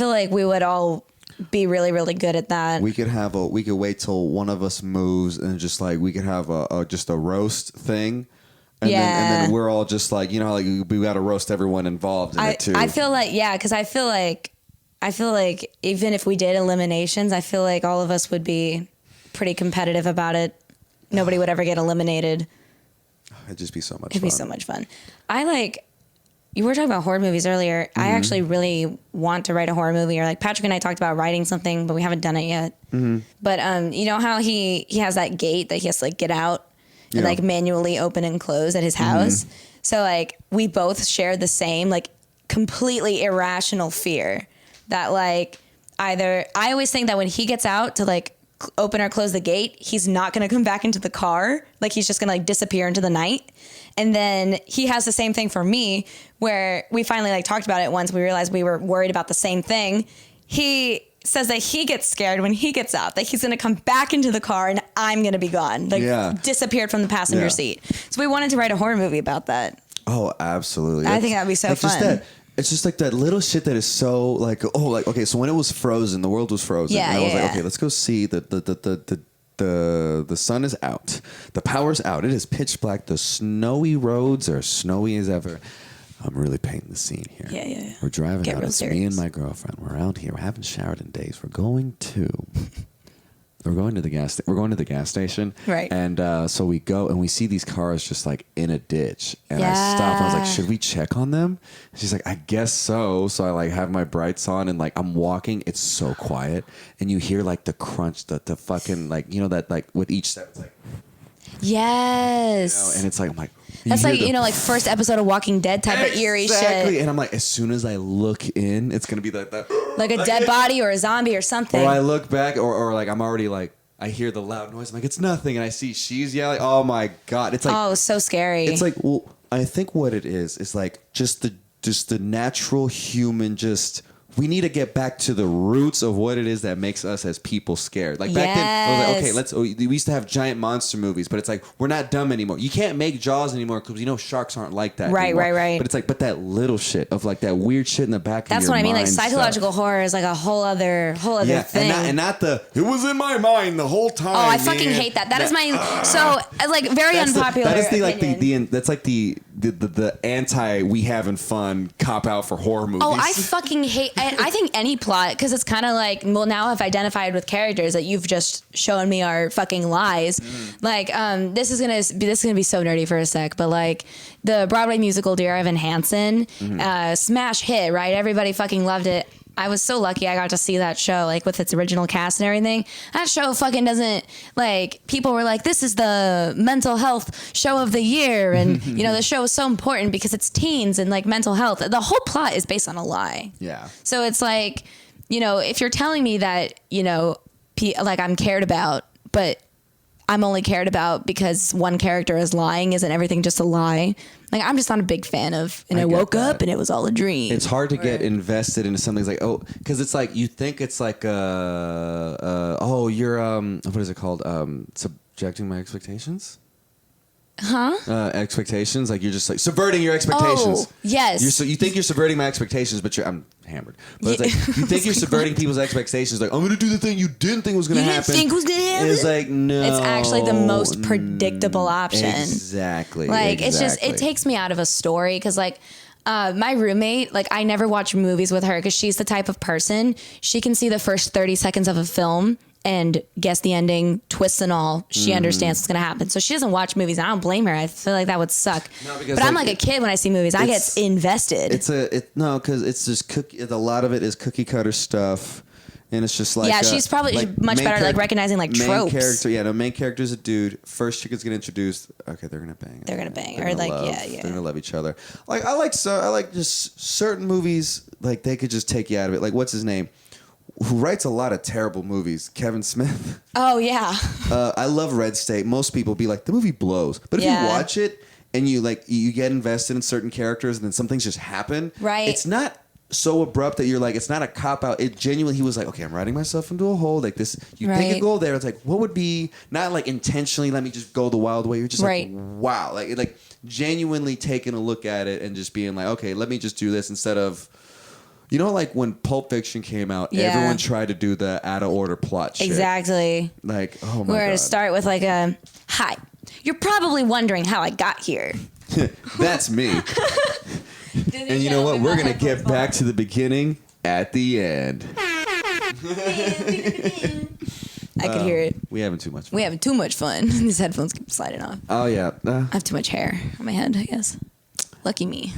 like we would all be really, really good at that. We could wait till one of us moves and just like we could have just a roast thing. And then we're all just like, like we got to roast everyone involved in it too. I feel like, because I feel like even if we did eliminations, I feel like all of us would be pretty competitive about it. Nobody would ever get eliminated. It'd just be so much fun. It'd be so much fun. You were talking about horror movies earlier. Mm-hmm. I actually really want to write a horror movie, or like Patrick and I talked about writing something, but we haven't done it yet. Mm-hmm. But you know how he has that gate that he has to like get out and like manually open and close at his house? Mm-hmm. So like we both share the same like completely irrational fear that like I always think that when he gets out to like open or close the gate, he's not going to come back into the car. Like he's just going to like disappear into the night. And then he has the same thing for me, where we finally like talked about it once. We realized we were worried about the same thing. He says that he gets scared when he gets out, that he's going to come back into the car and I'm going to be gone, like disappeared from the passenger seat. So we wanted to write a horror movie about that. Oh, absolutely. I think that'd be so fun. It's just like that little shit that is so like, okay, so when it was frozen, the world was frozen. Yeah, and I was like, okay, let's go see the sun is out. The power's out. It is pitch black. The snowy roads are snowy as ever. I'm really painting the scene here. Yeah. We're driving out. It's me and my girlfriend. We're out here. We haven't showered in days. We're going to the gas station. Right. And so we go and we see these cars just like in a ditch. And I stopped and I was like, should we check on them? And she's like, I guess so. So I like have my brights on and like I'm walking. It's so quiet. And you hear like the crunch, the fucking like, that like with each step, it's like. Yes. And it's like, I'm like. That's like, like first episode of Walking Dead type of eerie shit. Exactly. And I'm like, as soon as I look in, it's going to be like that. Like a dead body or a zombie or something. Or I look back or like I'm already like, I hear the loud noise. I'm like, it's nothing. And I see she's yelling. Oh my God. It's like. Oh, so scary. It's like, well, I think what it is like just the natural human we need to get back to the roots of what it is that makes us as people scared. Like back then, I was like, okay, we used to have giant monster movies, but it's like, we're not dumb anymore. You can't make Jaws anymore because sharks aren't like that anymore. Right. But it's like, that little shit of like that weird shit in the back of your mind. That's what I mean. Like psychological horror is like a whole other thing. And not it was in my mind the whole time. Oh, I fucking hate that. That is my, like very unpopular opinion. That's like the anti we having fun cop out for horror movies. Oh, I fucking hate. I think any plot, because it's kind of like, well, now I've identified with characters that you've just shown me are fucking lies. Like, this is gonna be so nerdy for a sec, but like the Broadway musical Dear Evan Hansen, smash hit, right? Everybody fucking loved it. I was so lucky I got to see that show, like with its original cast and everything. That show fucking doesn't, like, people were like, this is the mental health show of the year. And, the show is so important because it's teens and like mental health. The whole plot is based on a lie. Yeah. So it's like, if you're telling me that, like I'm cared about, but I'm only cared about because one character is lying, isn't everything just a lie? Like, I'm just not a big fan of, and I woke up and it was all a dream. It's hard to get invested into something like, because it's like, you think it's like, you're, what is it called? Subjecting my expectations? Expectations, like you're just like subverting your expectations. Oh, yes. You think you're subverting my expectations, but I'm hammered. But it's like you think you're subverting people's expectations. Like, I'm gonna do the thing you didn't think was gonna happen. You didn't think was gonna happen. It's like, no. It's actually the most predictable option. Exactly. Like it's just, it takes me out of a story because like. My roommate, like I never watch movies with her because she's the type of person, she can see the first 30 seconds of a film and guess the ending, twists and all. She understands what's going to happen. So she doesn't watch movies. I don't blame her. I feel like that would suck. No, but I'm like a kid when I see movies. I get invested. Because it's just a lot of it is cookie cutter stuff. And it's just like she's probably much better at like recognizing like tropes. Main character's a dude. First chick is getting introduced. Okay, they're gonna bang. They're gonna bang, or like They're gonna love each other. Like I like just certain movies. Like they could just take you out of it. Like what's his name? Who writes a lot of terrible movies? Kevin Smith. Oh yeah. I love Red State. Most people be like the movie blows, but if you watch it and you get invested in certain characters and then some things just happen. Right. It's not so abrupt that you're like, it's not a cop out. It genuinely, he was like, okay, I'm writing myself into a hole. Like this, you think you go there. It's like, what would be not like intentionally? Let me just go the wild way. You're just like, wow, like genuinely taking a look at it and just being like, okay, let me just do this instead of. You know, like when Pulp Fiction came out, everyone tried to do the out of order plot shit. Exactly. Like, oh my God. We're going to start with like a, hi, you're probably wondering how I got here. That's me. And you know what? We're going to get back to the beginning at the end. I could hear it. We having too much fun. We having too much fun. These headphones keep sliding off. Oh, yeah. I have too much hair on my head, I guess. Lucky me.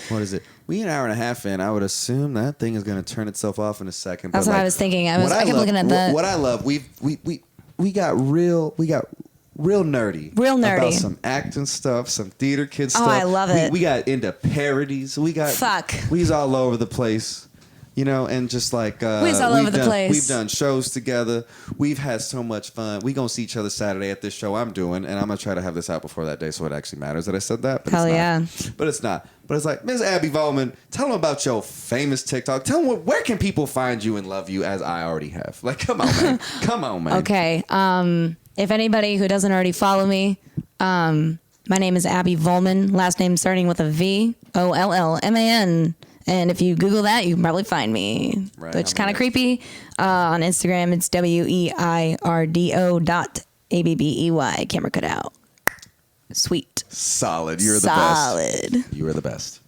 What is it? We an hour and a half in. I would assume that thing is going to turn itself off in a second. That's what I was thinking. I kept looking at that. What I love, we got real nerdy. Real nerdy. About some acting stuff, some theater kid stuff. Oh, I love it. We got into parodies. We's all over the place. You know, and just like we's all over the place. We've done shows together. We've had so much fun. We gonna see each other Saturday at this show I'm doing, and I'm gonna try to have this out before that day, so it actually matters that I said that. But Hell it's yeah! Not. But it's not. But it's like, Miss Abbey Vollman, tell them about your famous TikTok. Tell them where can people find you and love you as I already have. Like, come on, man. Come on, man. Okay. If anybody who doesn't already follow me, my name is Abbey Vollman. Last name starting with a V, Ollman. And if you Google that, you can probably find me, which is kind of creepy. On Instagram, it's weirdo.abbey. Camera cut out. Sweet. Solid. You're the best. Solid. You are the best.